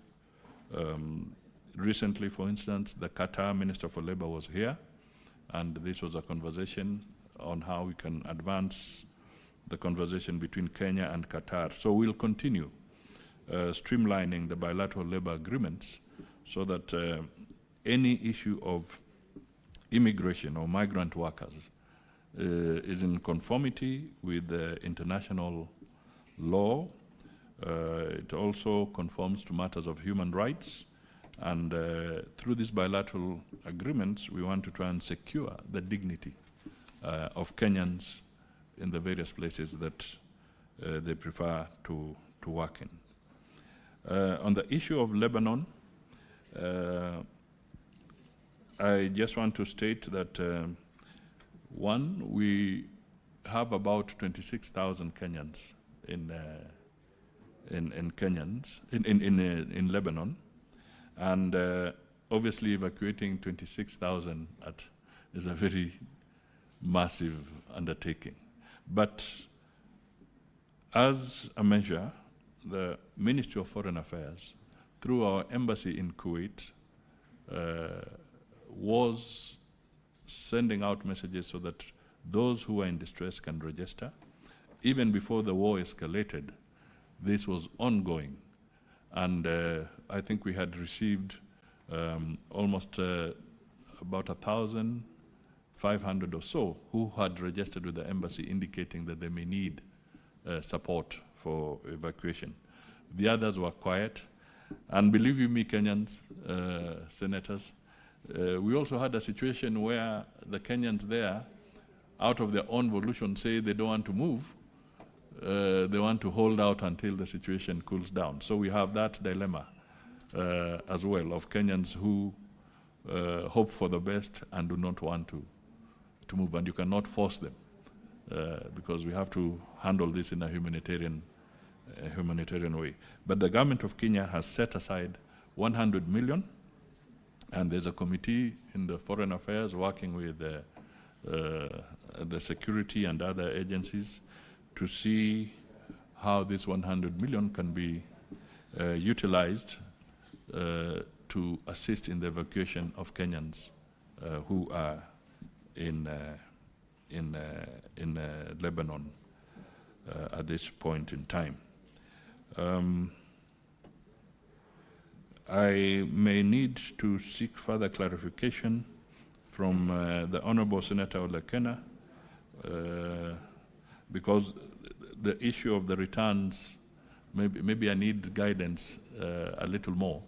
Recently, for instance, the Qatar Minister for Labor was here, and this was a conversation on how we can advance the conversation between Kenya and Qatar. So we'll continue streamlining the bilateral labor agreements so that any issue of immigration or migrant workers is in conformity with the international law. It also conforms to matters of human rights. And through these bilateral agreements, we want to try and secure the dignity of Kenyans in the various places that they prefer to work in. On the issue of Lebanon, I just want to state that, one, we have about 26,000 Kenyans in Lebanon, and obviously evacuating 26,000 is a very massive undertaking. But as a measure, the Ministry of Foreign Affairs, through our embassy in Kuwait, was sending out messages so that those who are in distress can register. Even before the war escalated, this was ongoing. And I think we had received almost about 1,500 or so who had registered with the embassy indicating that they may need support for evacuation. The others were quiet. And believe you me, Kenyans, senators, we also had a situation where the Kenyans there, out of their own volition, say they don't want to move. They want to hold out until the situation cools down. So we have that dilemma as well of Kenyans who hope for the best and do not want to move. And you cannot force them because we have to handle this in a humanitarian way. But the government of Kenya has set aside 100 million, and there's a committee in the Foreign Affairs working with the security and other agencies to see how this 100 million can be utilized to assist in the evacuation of Kenyans who are in Lebanon at this point in time. I may need to seek further clarification from the Honorable Senator Olekena, because the issue of the returns, maybe I need guidance a little more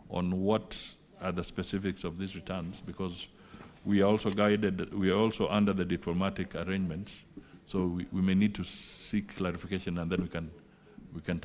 on what are the specifics of these returns, because we are also under the diplomatic arrangements, so we may need to seek clarification, and then we can tackle